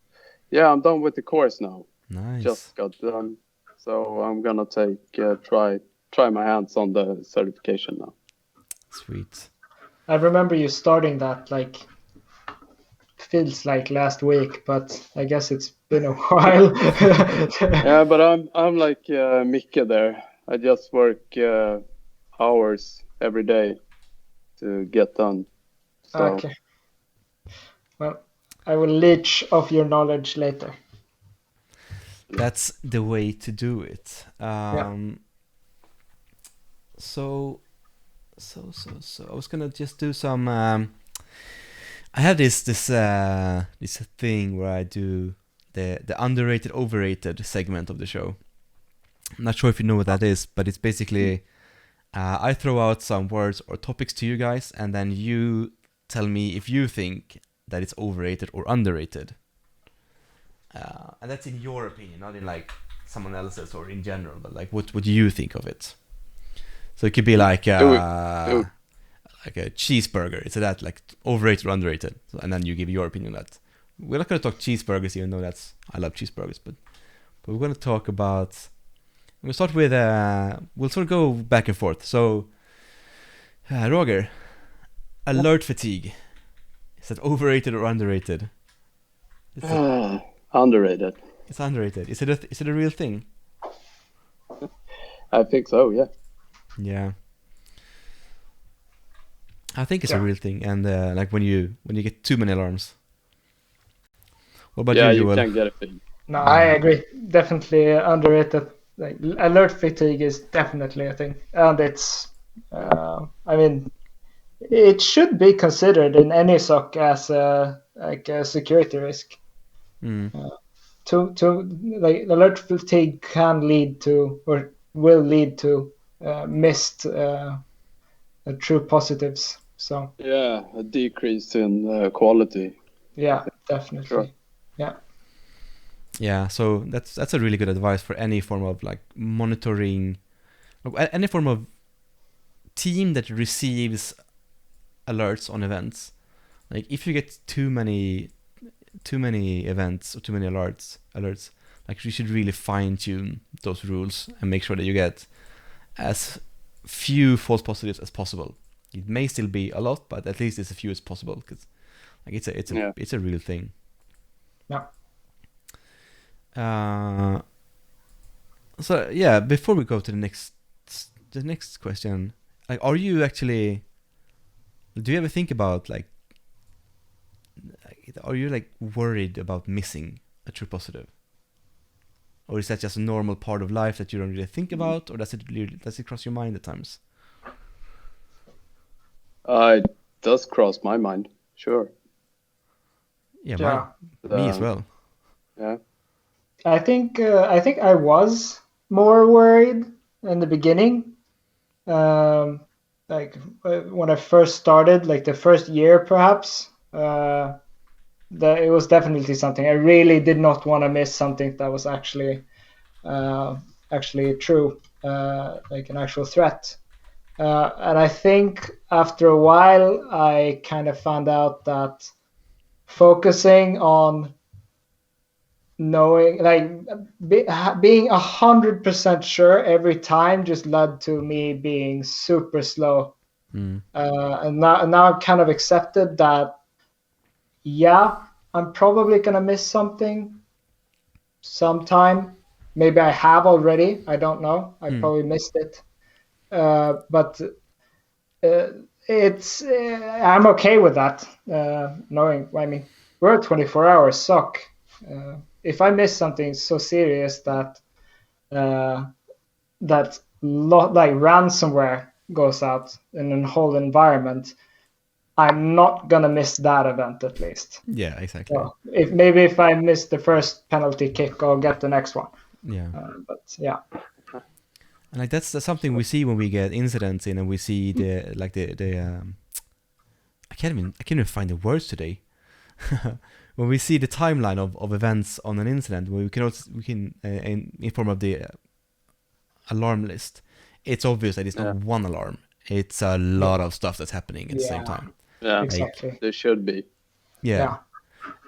Yeah, I'm done with the course now. Nice. Just got done. So I'm gonna try my hands on the certification now. Sweet. I remember you starting that, like, feels like last week, but I guess it's been a while. Yeah, but I'm like Mikael there. I just work hours every day to get done. So. Okay. Well, I will leech off your knowledge later. That's the way to do it. So I was gonna just do some. I have this thing where I do the underrated, overrated segment of the show. I'm not sure if you know what that is, but it's basically I throw out some words or topics to you guys, and then you tell me if you think that it's overrated or underrated. And that's in your opinion, not in like someone else's or in general, but like what do you think of it? So it could be like a cheeseburger. It's that like overrated or underrated, and then you give your opinion on that. We're not going to talk cheeseburgers, even though I love cheeseburgers, but we're going to talk about. We'll start with we'll sort of go back and forth. So Roger, alert fatigue. Is that overrated or underrated? Underrated. It's underrated. Is it a real thing? I think so. Yeah. Yeah. I think it's a real thing, and like when you get too many alarms. What about you, Joel? You can't get a thing. No, I agree. Definitely underrated. Like, alert fatigue is definitely a thing, and it's. I mean, it should be considered in any SOC as a security risk. Like alert fatigue can lead to or will lead to missed true positives. So yeah, a decrease in quality. Yeah, definitely. Sure. Yeah. Yeah, so that's a really good advice for any form of like monitoring, any form of team that receives alerts on events, like if you get too many events or too many alerts, like you should really fine tune those rules and make sure that you get as few false positives as possible. It may still be a lot, but at least it's as few as possible, because like it's a real thing. Yeah. So yeah, before we go to the next question, like, do you ever think about like, are you like worried about missing a true positive, or is that just a normal part of life that you don't really think about, or does it cross your mind at times? It does cross my mind, sure. Yeah. Me as well. Yeah. I think I was more worried in the beginning. Like when I first started, like the first year perhaps, that it was definitely something. I really did not want to miss something that was actually true, like an actual threat. And I think after a while, I kind of found out that focusing on knowing, like being 100% sure every time just led to me being super slow. And now I've kind of accepted that, yeah, I'm probably going to miss something sometime. Maybe I have already. I don't know. I probably missed it. But it's I'm okay with that, knowing, I mean, we're a 24-hour SOC. If I miss something so serious that like ransomware goes out in a whole environment, I'm not gonna miss that event at least. Yeah, exactly. So if I miss the first penalty kick, I'll get the next one. Yeah. But yeah. And like that's something we see when we get incidents in, and we see the I can't even find the words today. When we see the timeline of events on an incident, we can inform of the alarm list. It's obvious that it's not one alarm. It's a lot of stuff that's happening at the same time. Yeah, exactly. There should be. Yeah.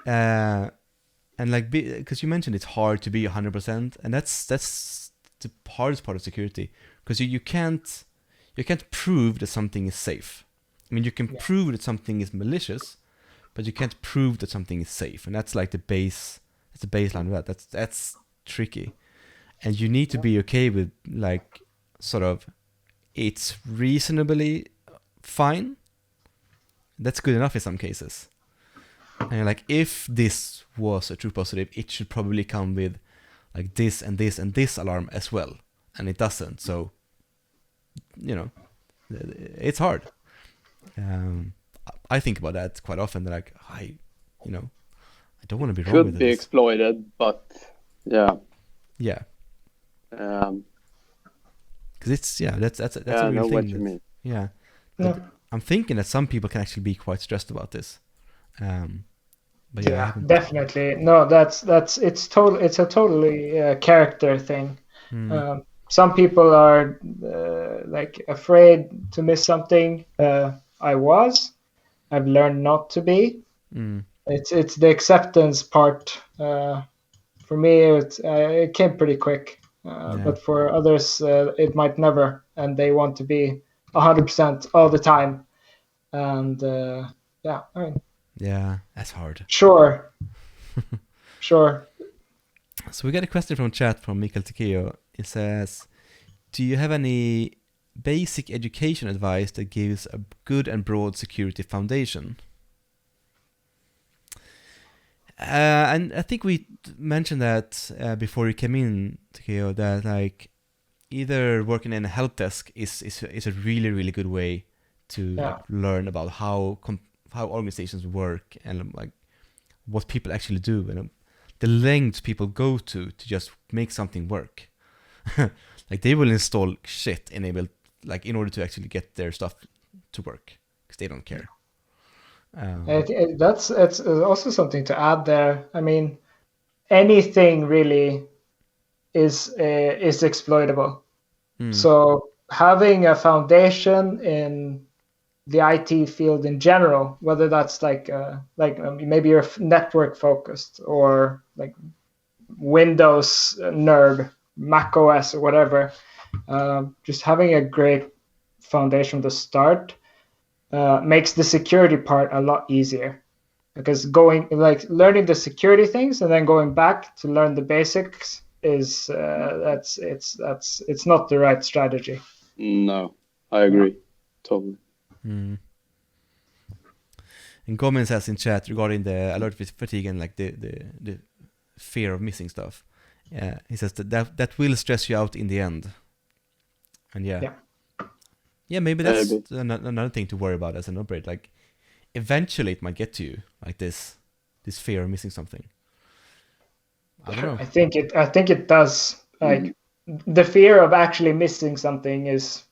And like, because you mentioned it's hard to be 100%, and that's the hardest part of security, because you can't prove that something is safe. I mean, you can prove that something is malicious, but you can't prove that something is safe, and that's like the baseline of that. That's tricky, and you need to be okay with, like, sort of, it's reasonably fine. That's good enough in some cases. And you're like, if this was a true positive, it should probably come with like this and this and this alarm as well, and it doesn't. So, you know, it's hard. I think about that quite often. Like, I don't want to be wrong with this. Could be exploited, but yeah. Because it's that's a real thing. I know what you mean. Yeah. But I'm thinking that some people can actually be quite stressed about this. But yeah, definitely. No, it's a totally character thing. Some people are like afraid to miss something. I've learned not to be. It's the acceptance part. For me, it came pretty quick. But for others, it might never, and they want to be 100% all the time. And yeah, that's hard. Sure. So we got a question from chat from Mikael Almstedt. It says, do you have any basic education advice that gives a good and broad security foundation? And I think we mentioned that before you came in, Takeo, that like either working in a help desk is a really, really good way to like, learn about how organizations work and like what people actually do and the lengths people go to just make something work. Like they will install shit in order to actually get their stuff to work because they don't care. It's also something to add there. I mean, anything really is exploitable. So having a foundation in the IT field in general, whether that's maybe you're network focused or like Windows nerd, Mac OS or whatever, just having a great foundation to start makes the security part a lot easier. Because learning the security things and then going back to learn the basics is it's not the right strategy. No, I agree totally. And Gomen says in chat regarding the alert fatigue and like the fear of missing stuff. He says that will stress you out in the end. And maybe that's another thing to worry about as an operator. Like eventually it might get to you, like this fear of missing something. I don't know. I think it does. Like the fear of actually missing something is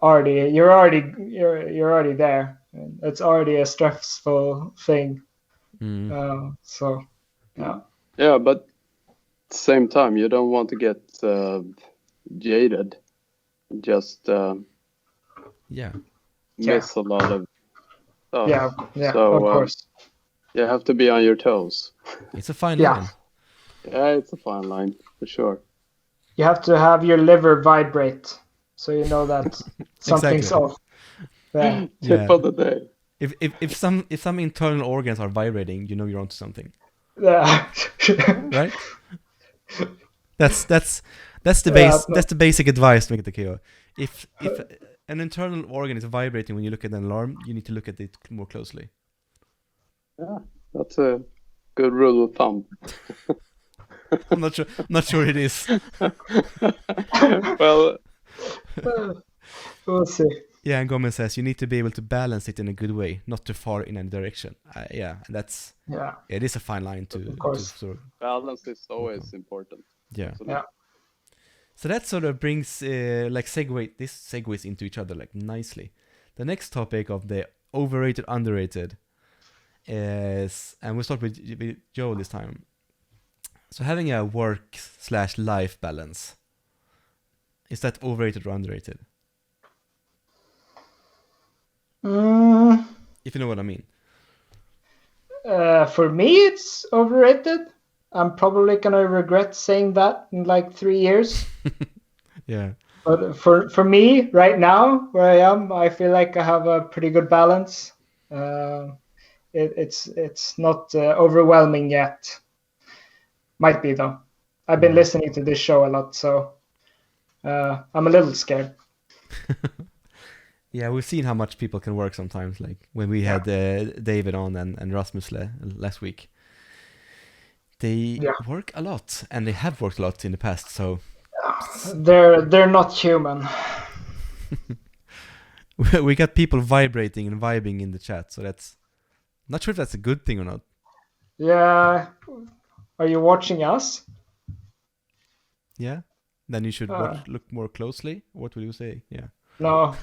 you're already there. It's already a stressful thing. Yeah, but at the same time, you don't want to get jaded. Just miss a lot of stuff. So, of course. You have to be on your toes. It's a fine line. Yeah, it's a fine line for sure. You have to have your liver vibrate, so you know that something's off. Tip of the day. If some internal organs are vibrating, you know you're onto something. Yeah. Right? That's the basic advice, Mikael. If an internal organ is vibrating when you look at an alarm, you need to look at it more closely. Yeah, that's a good rule of thumb. I'm not sure it is. Well, we'll see. Yeah, and Gomez says you need to be able to balance it in a good way, not too far in any direction. It is a fine line to. Of course. Balance is always important. Yeah. So that sort of brings segues into each other like nicely. The next topic of the overrated, underrated is, and we'll start with Joel this time. So having a work/life balance, is that overrated or underrated? If you know what I mean. For me, it's overrated. I'm probably gonna regret saying that in like 3 years. Yeah. But for me, right now, where I am, I feel like I have a pretty good balance. It's not overwhelming yet. Might be though. I've been listening to this show a lot, so I'm a little scared. Yeah, we've seen how much people can work sometimes. Like when we had David on and Rasmus last week. They work a lot, and they have worked a lot in the past. So they're not human. We got people vibrating and vibing in the chat, so that's not sure if that's a good thing or not. Yeah, are you watching us? Yeah, then you should look more closely. What will you say? Yeah. No.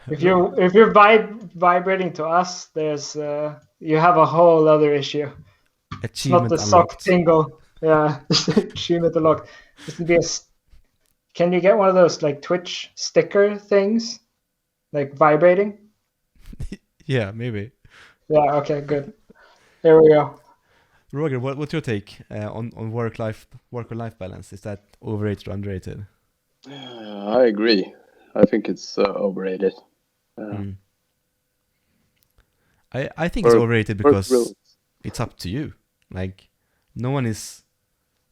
If you're vibrating to us, there's you have a whole other issue. It's not the SOC tingle. Yeah, achievement unlocked. This would be can you get one of those like Twitch sticker things, like vibrating? Yeah, maybe. Yeah. Okay. Good. There we go. Roger, what's your take on work or life balance? Is that overrated or underrated? I agree. I think it's overrated. I think it's overrated because it's up to you. Like, no one is.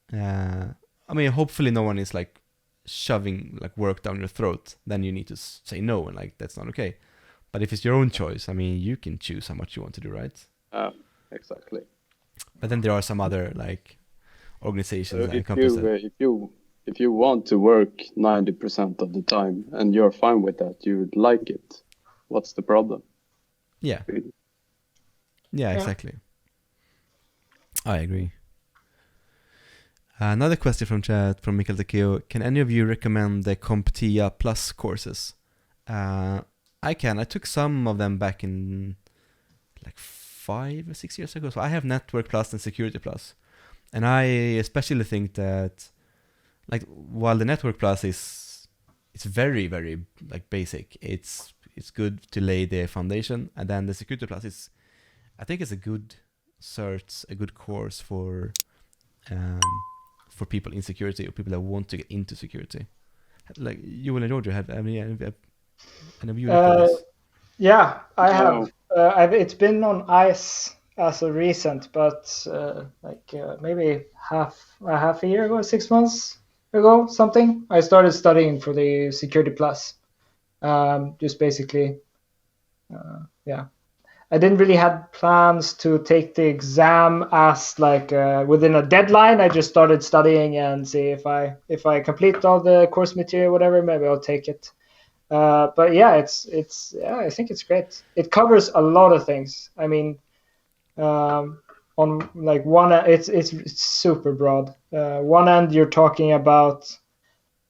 Hopefully, no one is like shoving like work down your throat. Then you need to say no, and like that's not okay. But if it's your own choice, you can choose how much you want to do, right? Exactly. But then there are some other like organizations and if companies. If you want to work 90% of the time and you're fine with that, you would like it. What's the problem? Yeah. Really? Yeah, exactly. I agree. Another question from chat from Mikael Almstedt. Can any of you recommend the CompTIA Plus courses? I can. I took some of them back in like 5 or 6 years ago. So I have Network Plus and Security Plus. And I especially think that like while the Network Plus it's very very like basic. It's good to lay the foundation, and then the Security Plus is, I think it's a good cert, a good course for people in security or people that want to get into security. Like you and Roger have, I mean, have you looked at this? Yeah, I No. have. It's been on ice as of recent, but maybe a half a year ago, 6 months ago, something. I started studying for the Security Plus. Just basically, yeah. I didn't really have plans to take the exam as like within a deadline. I just started studying and see if I complete all the course material, whatever, maybe I'll take it. But yeah, I think it's great. It covers a lot of things. I mean, on like one, it's super broad. One end you're talking about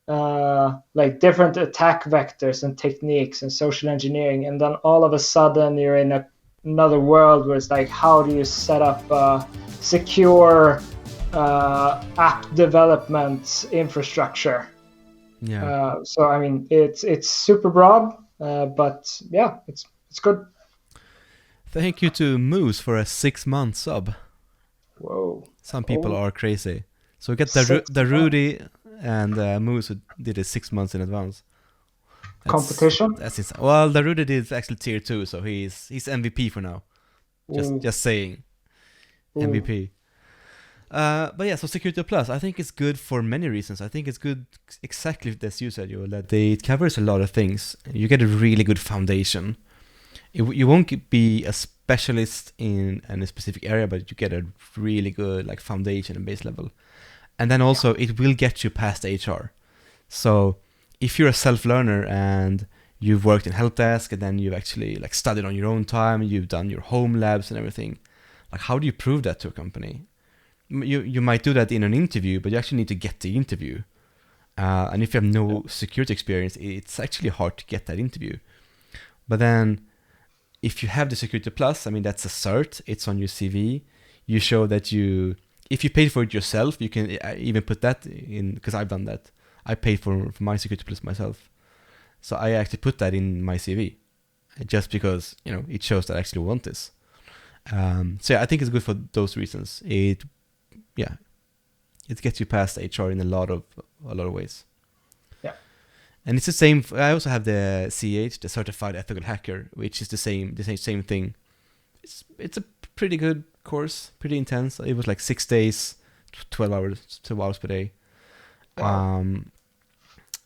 like different attack vectors and techniques and social engineering, and then all of a sudden you're in another world where it's like, how do you set up a secure app development infrastructure? Yeah. So I mean, it's super broad, but yeah, it's good. Thank you to Moose for a 6-month sub. Whoa. Some people are crazy. So we get Six the Rudy and Moose who did it 6 months in advance. Competition? That's insane. Well, the Rudy did actually tier 2, so he's MVP for now. Just saying. Ooh. MVP. But yeah, so Security Plus, I think it's good for many reasons. I think it's good exactly as you said, Joel, that it covers a lot of things. You get a really good foundation. You won't be a specialist in a specific area, but you get a really good like foundation and base level. And then also it will get you past HR. So if you're a self-learner and you've worked in help desk and then you've actually like studied on your own time, you've done your home labs and everything, like how do you prove that to a company? You might do that in an interview, but you actually need to get the interview. And if you have no security experience, it's actually hard to get that interview. But then if you have the Security Plus, I mean, that's a cert. It's on your CV. You show that if you paid for it yourself, you can even put that in, because I've done that. I paid for my Security Plus myself. So I actually put that in my CV just because, it shows that I actually want this. So yeah, I think it's good for those reasons. It gets you past HR in a lot of ways. Yeah. And it's the same. I also have the CH, the Certified Ethical Hacker, which is the same thing. It's a pretty good course, pretty intense. It was like 6 days, 12 hours per day. Wow.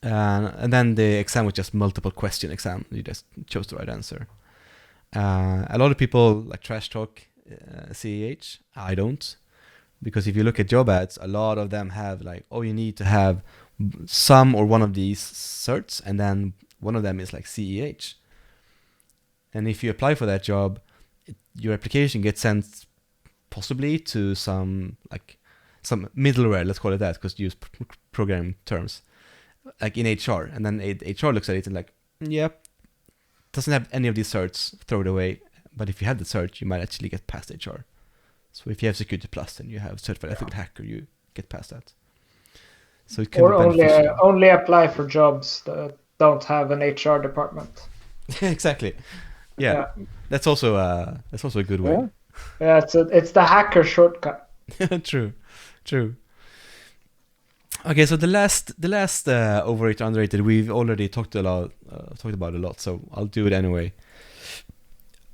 And then the exam was just multiple question exam. You just chose the right answer. A lot of people like trash talk CEH. I don't. Because if you look at job ads, a lot of them have like, you need to have some or one of these certs, and then one of them is like CEH. And if you apply for that job, your application gets sent possibly to some middleware, let's call it that, because you use programming terms, like in HR. And then HR looks at it and like, yep, doesn't have any of these certs, throw it away. But if you have the cert, you might actually get past HR. So if you have Security Plus and you have Certified Ethical Hacker, you get past that. So it can be beneficial. Only apply for jobs that don't have an HR department. Exactly. Yeah. That's also a good way. Yeah, it's the hacker shortcut. True. Okay, so the last overrated, underrated, we've already talked about a lot, so I'll do it anyway.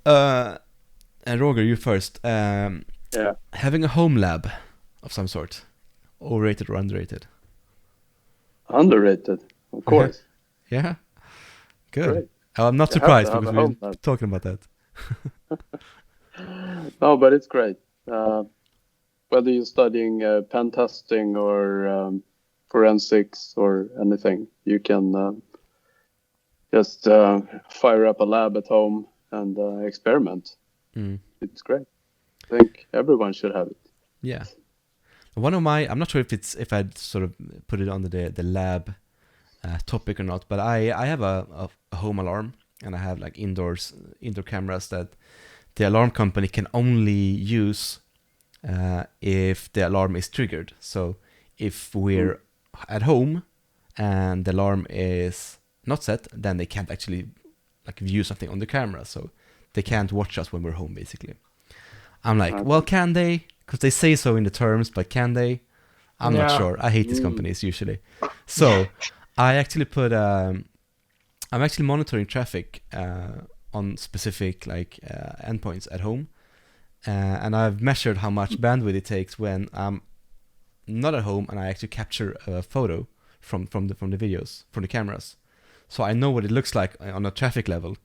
And Roger, you first. Having a home lab of some sort, overrated or underrated? Underrated, of course. Yeah, good. Great. I'm not surprised because we're talking about that. No, but it's great. Whether you're studying pen testing or forensics or anything, you can just fire up a lab at home and experiment. It's great. I think everyone should have it. Yeah. One of I'm not sure if I'd sort of put it under the lab topic or not, but I have a home alarm, and I have like indoor cameras that the alarm company can only use if the alarm is triggered. So if we're at home and the alarm is not set, then they can't actually like view something on the camera, so they can't watch us when we're home, basically. I'm like, well, can they? Because they say so in the terms, but can they? I'm not sure. I hate these companies usually. So I actually put, I'm actually monitoring traffic on specific like endpoints at home, and I've measured how much bandwidth it takes when I'm not at home and I actually capture a photo from the videos, from the cameras. So I know what it looks like on a traffic level,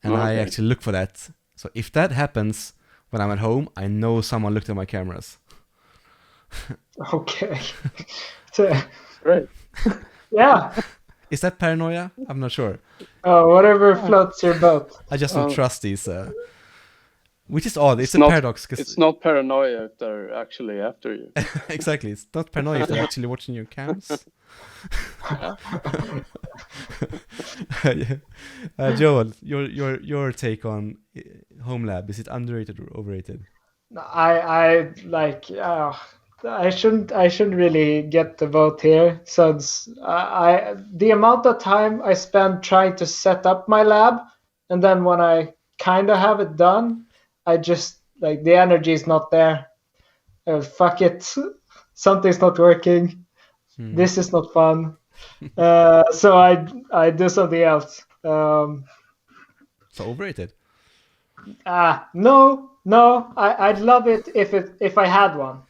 and I actually look for that. So if that happens when I'm at home, I know someone looked at my cameras. Okay. Great. Yeah. Is that paranoia? I'm not sure. Whatever floats your boat. I just don't trust these, which is odd. It's a paradox. It's not paranoia if they're actually after you. Exactly. It's not paranoia if they're actually watching your cams. Joel, your take on Home Lab, is it underrated or overrated? I like. I shouldn't really get the vote here, since the amount of time I spend trying to set up my lab, and then when I kind of have it done, I just like the energy is not there. Fuck it, something's not working. This is not fun. So I do something else. So overrated? No. I'd love it if I had one.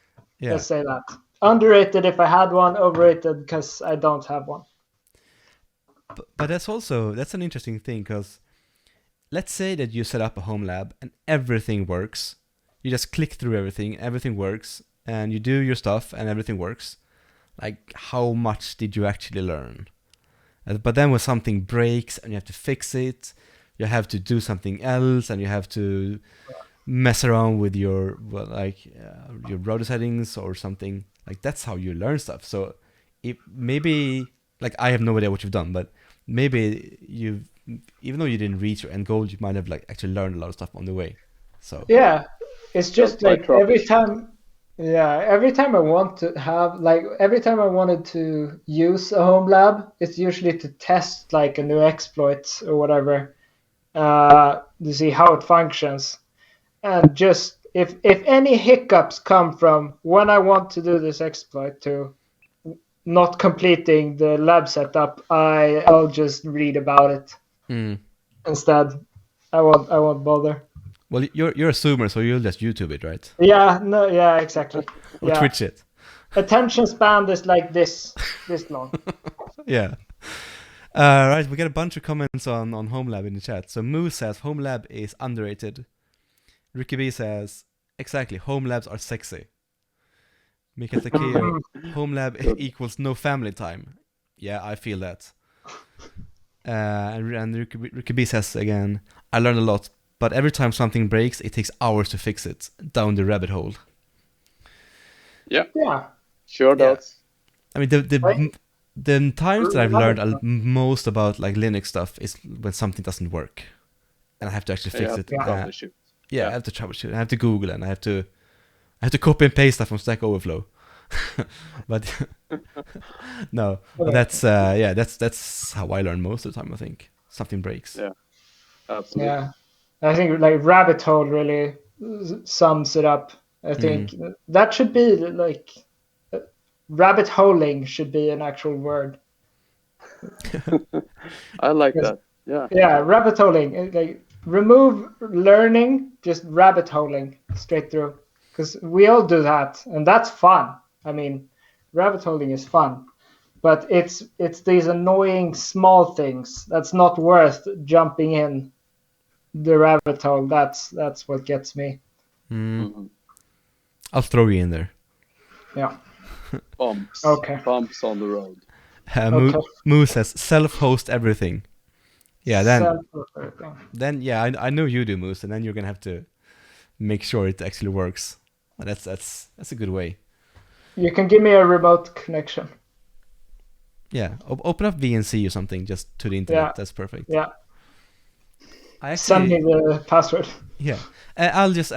Yeah. Let's say that. Underrated if I had one, overrated because I don't have one. But that's an interesting thing, because let's say that you set up a home lab and everything works. You just click through everything works, and you do your stuff and everything works. Like, how much did you actually learn? But then when something breaks and you have to fix it, you have to do something else, and you have to mess around with your your router settings or something. Like, that's how you learn stuff. So maybe, like, I have no idea what you've done, but maybe even though you didn't reach your end goal, you might have like actually learned a lot of stuff on the way. So yeah, it's just like every time I want to have, like, every time I wanted to use a home lab, it's usually to test like a new exploit or whatever, to see how it functions. And just if any hiccups come from when I want to do this exploit to not completing the lab setup, I'll just read about it instead. I won't bother. Well, you're a zoomer, so you'll just YouTube it, right? Yeah, exactly. Or Twitch it. Attention span is like this long. Yeah. Right, we got a bunch of comments on Home Lab in the chat. So Moo says Home Lab is underrated. Ricky B says, exactly, home labs are sexy. Mikael Almstedt, home lab equals no family time. Yeah, I feel that. And Ricky B says again, I learned a lot, but every time something breaks, it takes hours to fix it. Down the rabbit hole. Yeah. Sure does. I mean, the times that I've learned most about like Linux stuff is when something doesn't work, and I have to actually fix it. I have to troubleshoot. I have to Google, and I have to copy and paste stuff from Stack Overflow. But no, but that's how I learn most of the time. I think something breaks. Yeah, absolutely. Yeah, I think like rabbit hole really sums it up. I think that should be like rabbit holing should be an actual word. I like that. Yeah. Yeah, rabbit holing. Like, remove learning, just rabbit holing straight through, because we all do that, and that's fun. I mean, rabbit holing is fun, but it's these annoying small things that's not worth jumping in the rabbit hole. That's what gets me. I'll throw you in there. Yeah. Bumps. Okay. Bumps on the road. Moo says self-host everything. Yeah, then yeah, I know you do, Moose, and then you're gonna have to make sure it actually works. That's a good way. You can give me a remote connection. Yeah, open up VNC or something just to the internet. Yeah. That's perfect. Yeah. Send me the password. Yeah, I'll just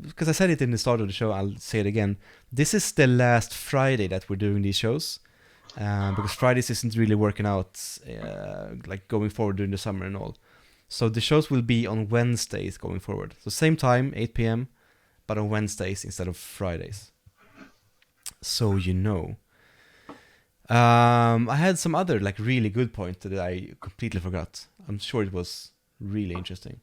because I said it in the start of the show, I'll say it again. This is the last Friday that we're doing these shows, because Fridays isn't really working out, like going forward during the summer and all. So the shows will be on Wednesdays going forward. So same time, 8 p.m., but on Wednesdays instead of Fridays. So you know. I had some other like really good point that I completely forgot. I'm sure it was really interesting.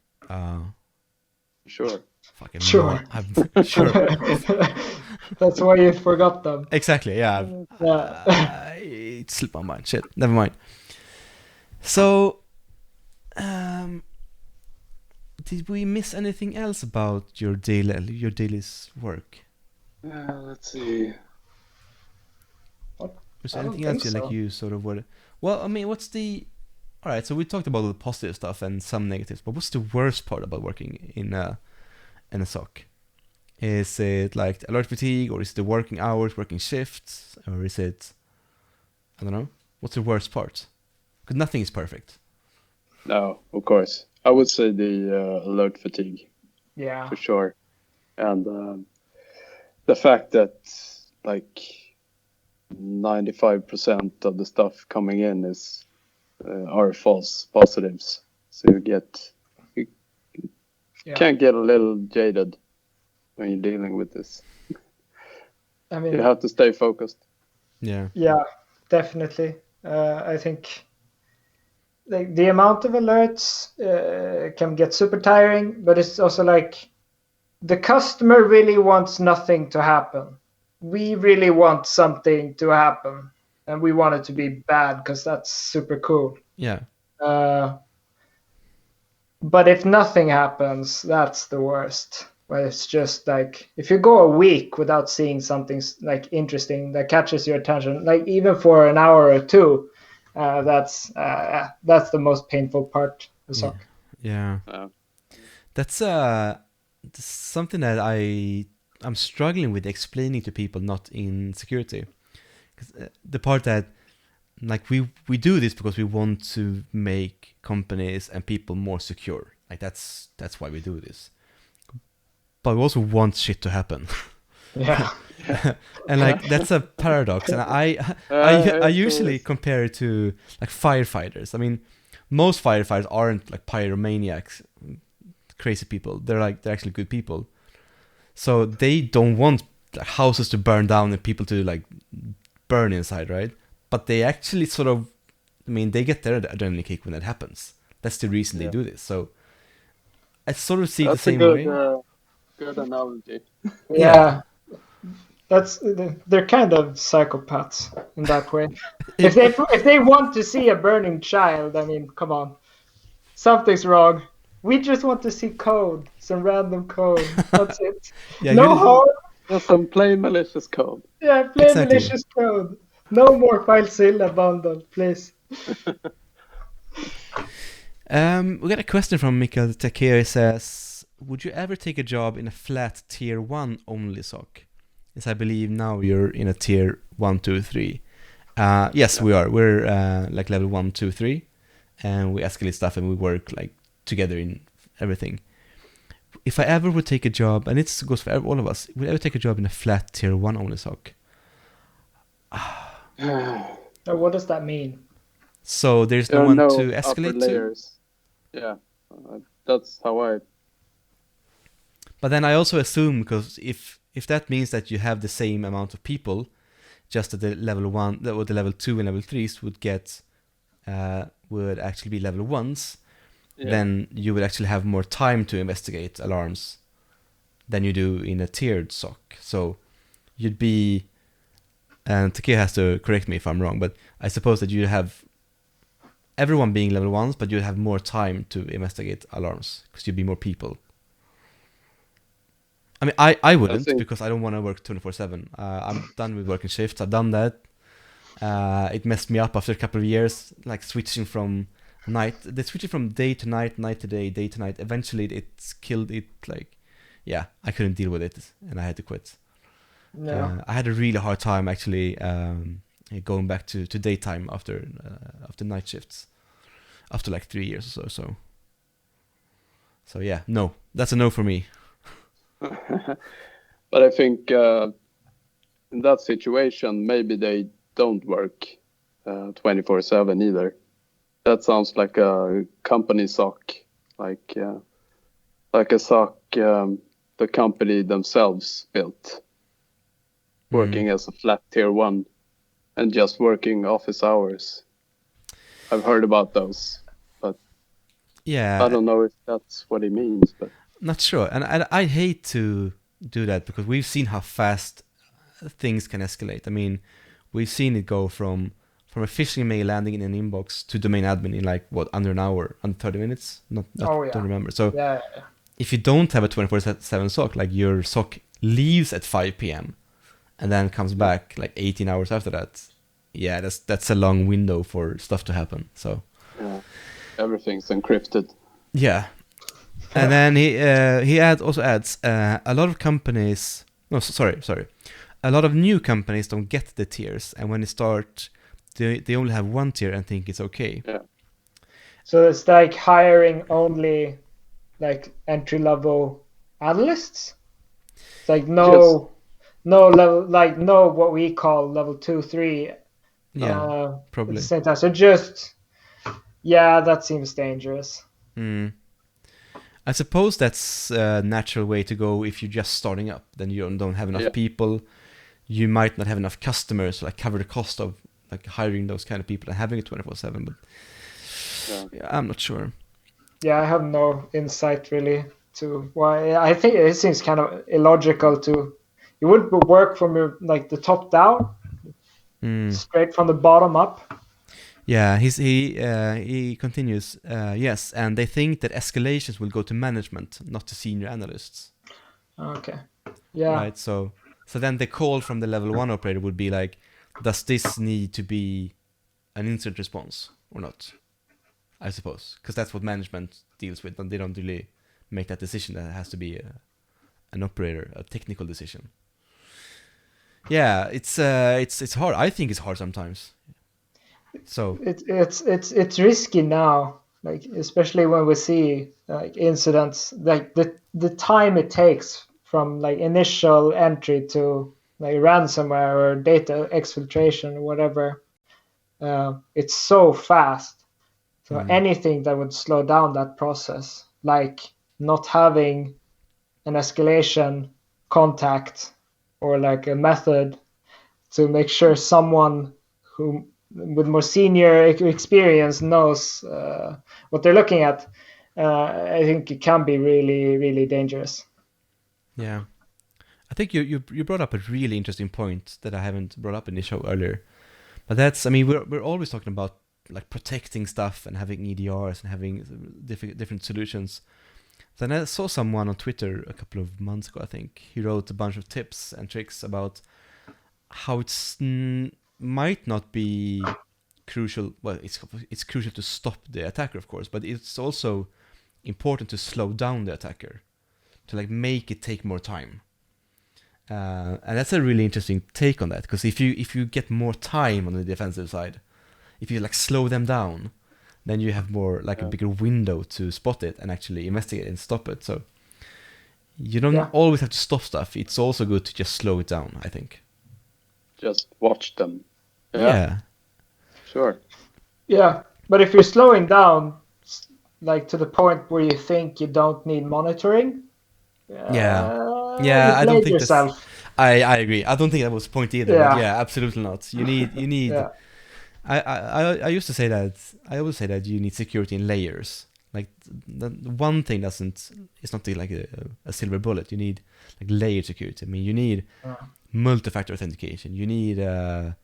Sure. Fucking Sure. I'm sure. That's why you forgot them. Exactly. Yeah. Yeah. It slipped my mind. Shit. Never mind. So, did we miss anything else about your daily's work? Let's see. Was I there don't anything else think so. you sort of were? Well, I mean, what's the? All right. So we talked about all the positive stuff and some negatives, but what's the worst part about working in a SOC? Is it like alert fatigue, or is it the working hours, working shifts, or is it? I don't know. What's the worst part? Because nothing is perfect. No, of course. I would say the alert fatigue Yeah. for sure. And the fact that like 95% of the stuff coming in is are false positives. So you Yeah. can get a little jaded when you're dealing with this. I mean, You have to stay focused. Yeah. yeah, definitely. I think like the amount of alerts can get super tiring, but it's also like the customer really wants nothing to happen. We really want something to happen, and we want it to be bad because that's super cool. Yeah. But if nothing happens, that's the worst. Where it's just like if you go a week without seeing something like interesting that catches your attention, like even for an hour or two, that's the most painful part of Yeah. SOC. Yeah. Uh, That's something that I'm struggling with explaining to people not in security. 'Cause, the part that like we do this because we want to make companies and people more secure. Like that's why we do this. But we also want shit to happen. Yeah. And like that's a paradox. And I usually compare it to like firefighters. I mean, most firefighters aren't like pyromaniacs, crazy people. They're actually good people. So they don't want like, houses to burn down and people to like burn inside, right? But they actually sort of, I mean, they get their adrenaline kick when that happens. That's the reason they do this. So I sort of see it the that's a same good, way. good analogy. Yeah. They're kind of psychopaths in that way. If they want to see a burning child, I mean, come on, something's wrong. We just want to see code, some random code. That's it. Yeah, No harm. Just some plain malicious code. Yeah, play Exactly. malicious code. No more FileZilla bundle, please. We got a question from Mikael Almstedt. He says, would you ever take a job in a flat tier 1 only SOC? Yes, I believe now you're in a tier 1, 2, 3. Yes, we are. We're like level 1, 2, 3. And we escalate stuff and we work like together in everything. If I ever would take a job, and it goes for all of us, would I ever take a job in a flat tier 1 only SOC? What does that mean? So there's There no are one no to upper escalate to? layers. Yeah, that's how I. But then I also assume, because if that means that you have the same amount of people, just that the level 1 or the level 2 and level 3s would actually be level 1s, then you would actually have more time to investigate alarms than you do in a tiered SOC. So you'd be, and Takeo has to correct me if I'm wrong, but I suppose that you'd have everyone being level 1s, but you'd have more time to investigate alarms because you'd be more people. I mean, I wouldn't, because I don't want to work 24/7. I'm done with working shifts. I've done that. It messed me up after a couple of years, like switching from day to night, night to day, day to night. Eventually, it's killed it. Like, yeah, I couldn't deal with it, and I had to quit. Yeah. I had a really hard time actually going back to daytime after night shifts, after like 3 years or so. So yeah, no, that's a no for me. But I think in that situation, maybe they don't work 24/7 either. That sounds like a company SOC, like a SOC the company themselves built, working as a flat tier 1 and just working office hours. I've heard about those, but Yeah, I don't know if that's what he means. But not sure. And I hate to do that because we've seen how fast things can escalate. I mean, we've seen it go from a phishing mail landing in an inbox to domain admin in like under an hour, under 30 minutes. Don't remember. So if you don't have a 24/7 SOC, like your SOC leaves at 5 p.m. and then comes back like 18 hours after that, yeah, that's a long window for stuff to happen. So yeah, everything's encrypted. Yeah, and then he also adds a lot of companies. No, sorry. A lot of new companies don't get the tiers, and when they start, they only have one tier and think it's okay. Yeah. So it's like hiring only like entry-level analysts. It's like no level, like no what we call level 2, 3. Yeah, At probably. the same time. So just that seems dangerous. I suppose that's a natural way to go if you're just starting up. Then you don't have enough people. You might not have enough customers to like cover the cost of like hiring those kind of people and having it 24/7. But I'm not sure. Yeah, I have no insight really to why. I think it seems kind of illogical to. You would work from your like the top down, straight from the bottom up. Yeah, he continues. Yes, and they think that escalations will go to management, not to senior analysts. Okay. Yeah. Right. So then the call from the level 1 operator would be like, does this need to be an incident response or not? I suppose, because that's what management deals with, and they don't really make that decision. That has to be an operator, a technical decision. Yeah, it's hard. I think it's hard sometimes. So it's risky now, like especially when we see like incidents, like the time it takes from like initial entry to like ransomware or data exfiltration or whatever. It's so fast. So anything that would slow down that process, like not having an escalation contact or like a method to make sure someone who with more senior experience knows what they're looking at, I think it can be really, really dangerous. Yeah. I think you brought up a really interesting point that I haven't brought up in the show earlier. But that's, I mean, we're always talking about like protecting stuff and having EDRs and having different solutions. Then I saw someone on Twitter a couple of months ago, I think. He wrote a bunch of tips and tricks about how it's might not be crucial. Well, it's crucial to stop the attacker, of course, but it's also important to slow down the attacker, to like make it take more time. And that's a really interesting take on that, because if you get more time on the defensive side, if you like slow them down, then you have more like a bigger window to spot it and actually investigate and stop it. So you don't always have to stop stuff. It's also good to just slow it down, I think. Just watch them. Yeah. Sure. Yeah, but if you're slowing down, like to the point where you think you don't need monitoring, I don't think yourself. that's. I agree. I don't think that was the point either. Yeah. But yeah, absolutely not. You need. Yeah. I used to say that. I always say that you need security in layers. Like the one thing it's not like a silver bullet. You need like layered security. I mean, you need multi-factor authentication. You need a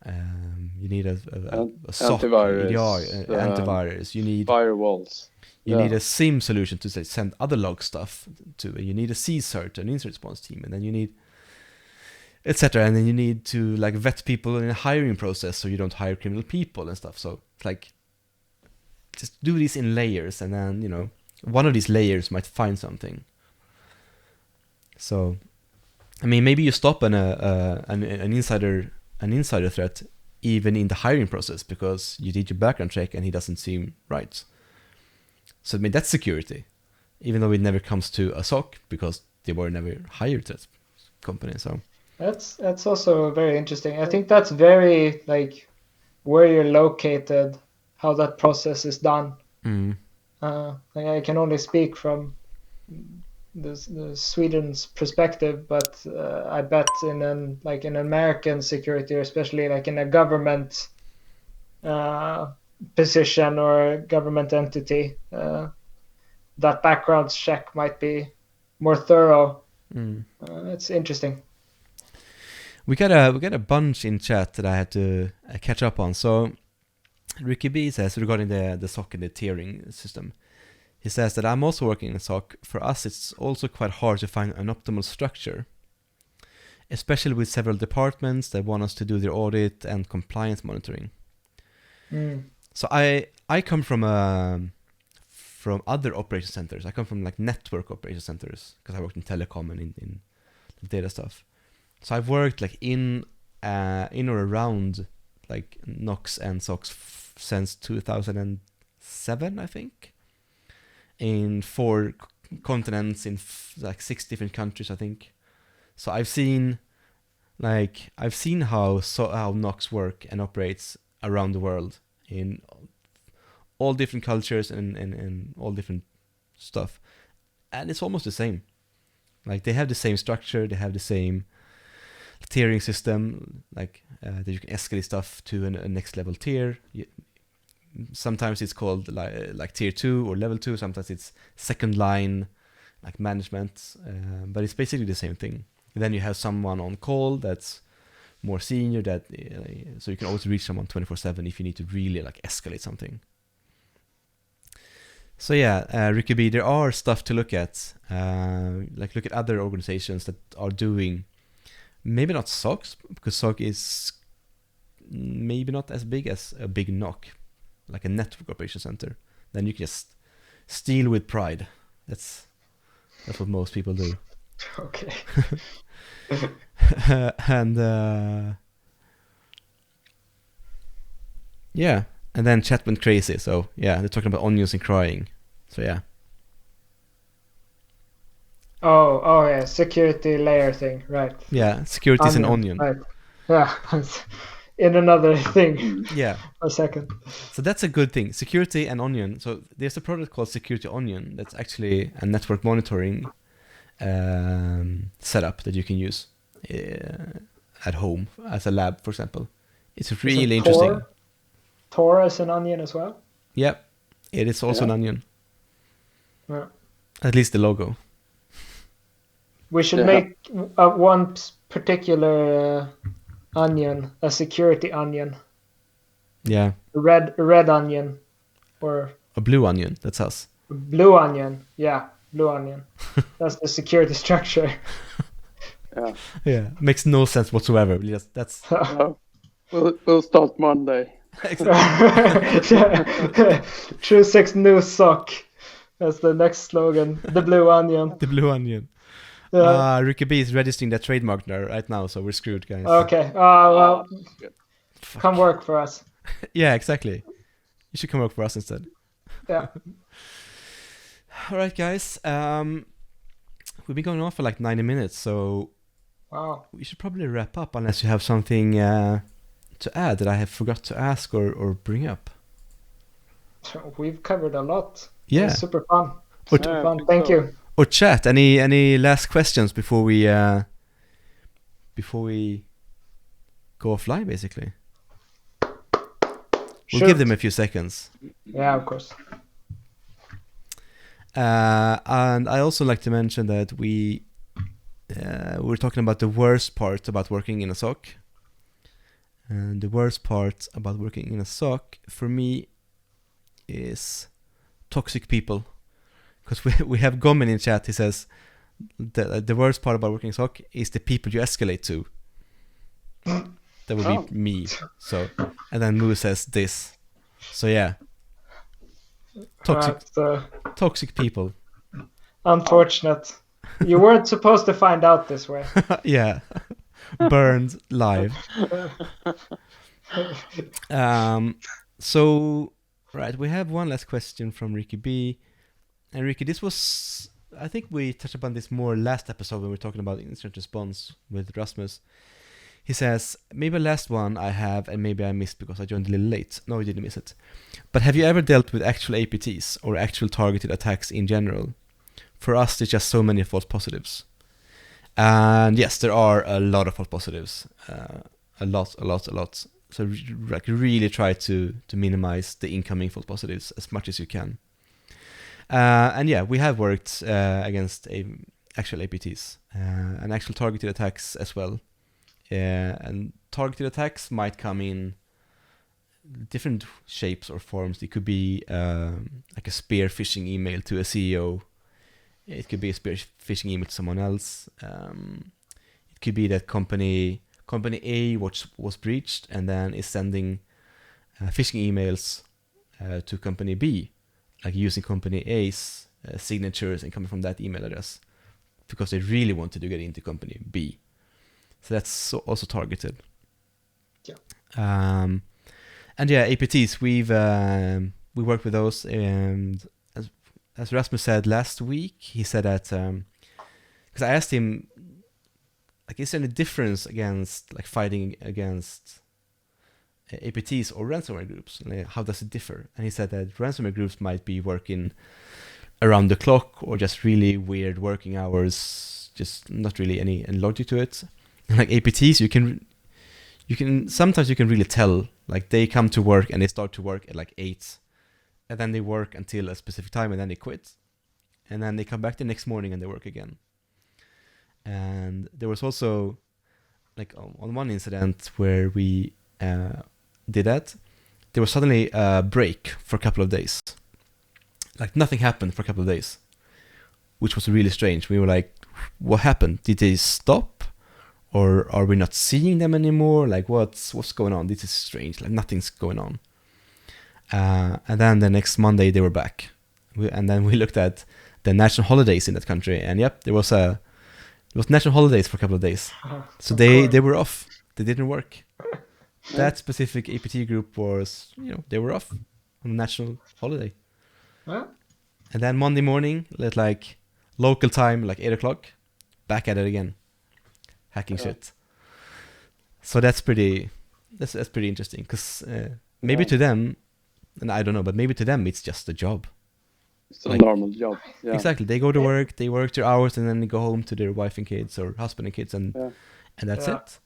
SOC, antivirus, antivirus. You need firewalls. You need a SIM solution to send other log stuff to. You need a CSERT, an incident response team, and then you need etc. And then you need to like vet people in a hiring process so you don't hire criminal people and stuff. So it's like just do this in layers, and then one of these layers might find something. So I mean, maybe you stop an insider threat even in the hiring process because you did your background check and he doesn't seem right. So I mean that's security, even though it never comes to a SOC because they were never hired that company. So That's also very interesting. I think that's very like where you're located, how that process is done. Like, I can only speak from the Sweden's perspective, but I bet in an American security, or especially like in a government position or government entity, that background check might be more thorough. It's interesting. We got a bunch in chat that I had to catch up on. So Ricky B says regarding the SOC and the tiering system, he says that I'm also working in SOC. For us, it's also quite hard to find an optimal structure, especially with several departments that want us to do their audit and compliance monitoring. So I come from other operation centers. I come from like network operation centers because I worked in telecom and in data stuff. So I've worked like in or around like NOCs and SOCs since 2007, I think, in 4 continents in like 6 different countries, I think. So I've seen how NOCs work and operates around the world in all different cultures and all different stuff, and it's almost the same. Like they have the same structure, they have the same tiering system, like that you can escalate stuff to a next level tier. Sometimes it's called like tier 2 or level 2. Sometimes it's second line, like management. But it's basically the same thing. And then you have someone on call that's more senior, that so you can always reach someone 24/7 if you need to really like escalate something. So yeah, Ricky B, there are stuff to look at. Like look at other organizations that are doing. Maybe not SOCs, because SOC is maybe not as big as a big NOC, like a network operation center. Then you can just steal with pride. That's what most people do. Okay. And yeah, and then chat went crazy. So yeah, they're talking about onions and crying. So yeah. Oh yeah, security layer thing, right? Yeah, security is an onion. Right. Yeah, in another thing. Yeah. A second. So that's a good thing. Security and onion. So there's a product called Security Onion that's actually a network monitoring setup that you can use at home as a lab, for example. It's really interesting. Tor is an onion as well? Yep, it is also an onion. Yeah. At least the logo. We should make one particular onion a security onion. Yeah. A red onion, or a blue onion. That's us. Blue onion. Yeah, blue onion. That's the security structure. Yeah. Yeah. Makes no sense whatsoever. That's. We'll start Monday. True 6 new SOC. That's the next slogan. The blue onion. The blue onion. Ricky B is registering that trademark there right now, so we're screwed, guys. Okay. Well, come work for us. Yeah, exactly. You should come work for us instead. Yeah. All right, guys. We've been going on for like 90 minutes, so wow. We should probably wrap up unless you have something to add that I have forgot to ask or bring up. We've covered a lot. Yeah. Super fun. Super fun. Thank you. Or chat. Any last questions before we go offline? Basically, we'll give them a few seconds. Yeah, of course. And I also like to mention that we're talking about the worst part about working in a SOC. And the worst part about working in a SOC for me is toxic people. Because we have Gomen in chat. He says the worst part about working in SOC is the people you escalate to. That would be me. So, and then Moo says this. So yeah, toxic people. Unfortunate. You weren't supposed to find out this way. Yeah, burned live. So right, we have one last question from Ricky B. And Ricky, this was I think we touched upon this more last episode when we were talking about incident response with Rasmus. He says, maybe last one I have, and maybe I missed because I joined a little late. No, you didn't miss it. But have you ever dealt with actual APTs or actual targeted attacks in general? For us, there's just so many false positives. And yes, there are a lot of false positives. A lot. So like really try to minimize the incoming false positives as much as you can. And yeah, we have worked against actual APTs and actual targeted attacks as well. And targeted attacks might come in different shapes or forms. It could be like a spear phishing email to a CEO. It could be a spear phishing email to someone else. It could be that company A was breached and then is sending phishing emails to company B, like using company A's signatures and coming from that email address because they really wanted to get into company B. So that's also targeted. Yeah. And yeah, APTs, we worked with those, and as Rasmus said last week, he said that because I asked him, like, is there any difference against like fighting against APTs or ransomware groups? Like, how does it differ? And he said that ransomware groups might be working around the clock or just really weird working hours, just not really any logic to it. Like APTs, you can sometimes you can really tell, like they come to work and they start to work at like 8, and then they work until a specific time and then they quit, and then they come back the next morning and they work again. And there was also like on one incident where we did that, there was suddenly a break for a couple of days. Like nothing happened for a couple of days, which was really strange. We were like, what happened? Did they stop? Or are we not seeing them anymore? Like what's going on? This is strange. Like nothing's going on. And then the next Monday they were back. And then we looked at the national holidays in that country, and yep, there was national holidays for a couple of days. So they were off. They didn't work. That specific APT group was, they were off on a national holiday. Huh? And then Monday morning, at like local time, like 8 o'clock, back at it again. Hacking shit. So that's pretty interesting, because maybe to them, and I don't know, but maybe to them it's just a job. It's a normal job. Yeah. Exactly. They go to work, they work their hours, and then they go home to their wife and kids or husband and kids, and that's it.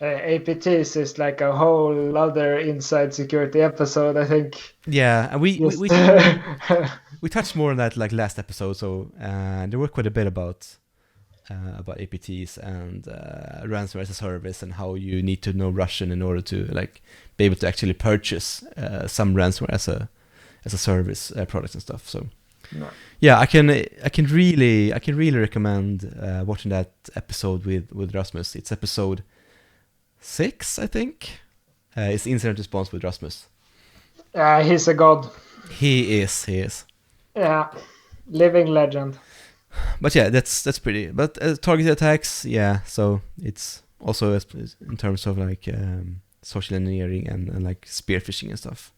APTs is like a whole other inside security episode, I think. Yeah, and we touched more on that like last episode. So there were quite a bit about APTs and ransomware as a service, and how you need to know Russian in order to like be able to actually purchase some ransomware as a service products and stuff. So yeah, I can really recommend watching that episode with Rasmus. It's episode 6, I think. It's incident response with Rasmus. He's a god. He is. Yeah, living legend. But yeah, that's pretty. But targeted attacks, yeah. So it's also in terms of like social engineering and like spear phishing and stuff.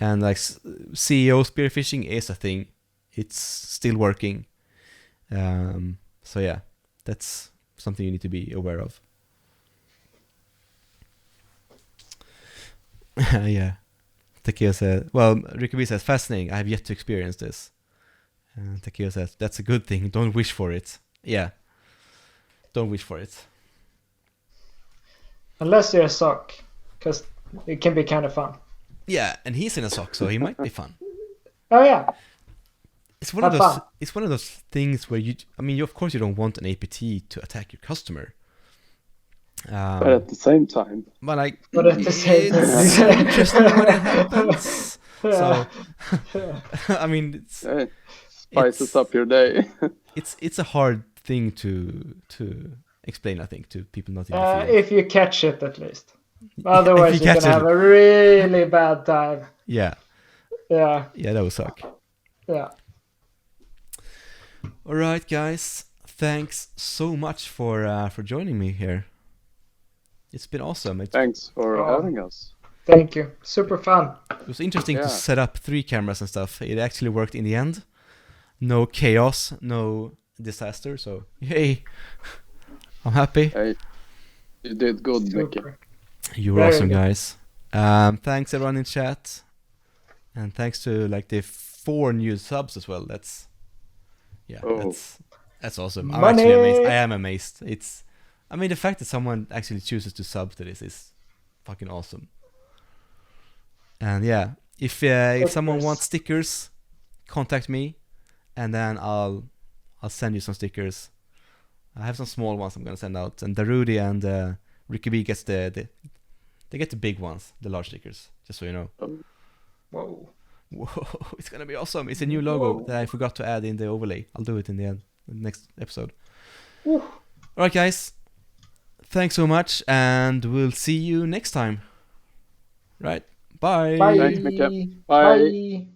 And like CEO spear phishing is a thing. It's still working. So yeah, that's something you need to be aware of. Yeah. Takeo said, well, Ricky B says, fascinating. I have yet to experience this. Takeo says, that's a good thing. Don't wish for it. Yeah. Don't wish for it. Unless you're a SOC, because it can be kind of fun. Yeah, and he's in a SOC, so he might be fun. Oh yeah. It's one of those. It's one of those things where of course you don't want an APT to attack your customer. But at the same time. But at the same time. It's interesting when it happens. So, I mean, spices up your day. it's a hard thing to explain, I think, to people not in the field. If you catch it, at least. Otherwise, you're gonna have a really bad time. Yeah. Yeah. Yeah, that would suck. Yeah. All right, guys. Thanks so much for joining me here. It's been awesome. Thanks for having us. Thank you. Super fun. It was interesting to set up 3 cameras and stuff. It actually worked in the end. no chaos, no disaster. So hey, I'm happy. Hey, you did good, Mickey. Super. You were Very awesome, good. guys. Thanks everyone in chat, and thanks to like the 4 new subs as well. That's Oh. that's awesome. I'm Money! actually amazed. I am amazed. I mean, the fact that someone actually chooses to sub to this is fucking awesome. And yeah, if someone Stickers. wants stickers, contact me, and then I'll send you some stickers. I have some small ones I'm gonna send out, and Darudi and Ricky B gets they get the big ones, the large stickers, just so you know. Whoa. Whoa, it's gonna be awesome. It's a new logo Whoa. that I forgot to add in the overlay. I'll do it in the end, the next episode. Whew. Alright guys, thanks so much, and we'll see you next time. Right, bye. Bye. Thanks, Mikael. Bye. Bye.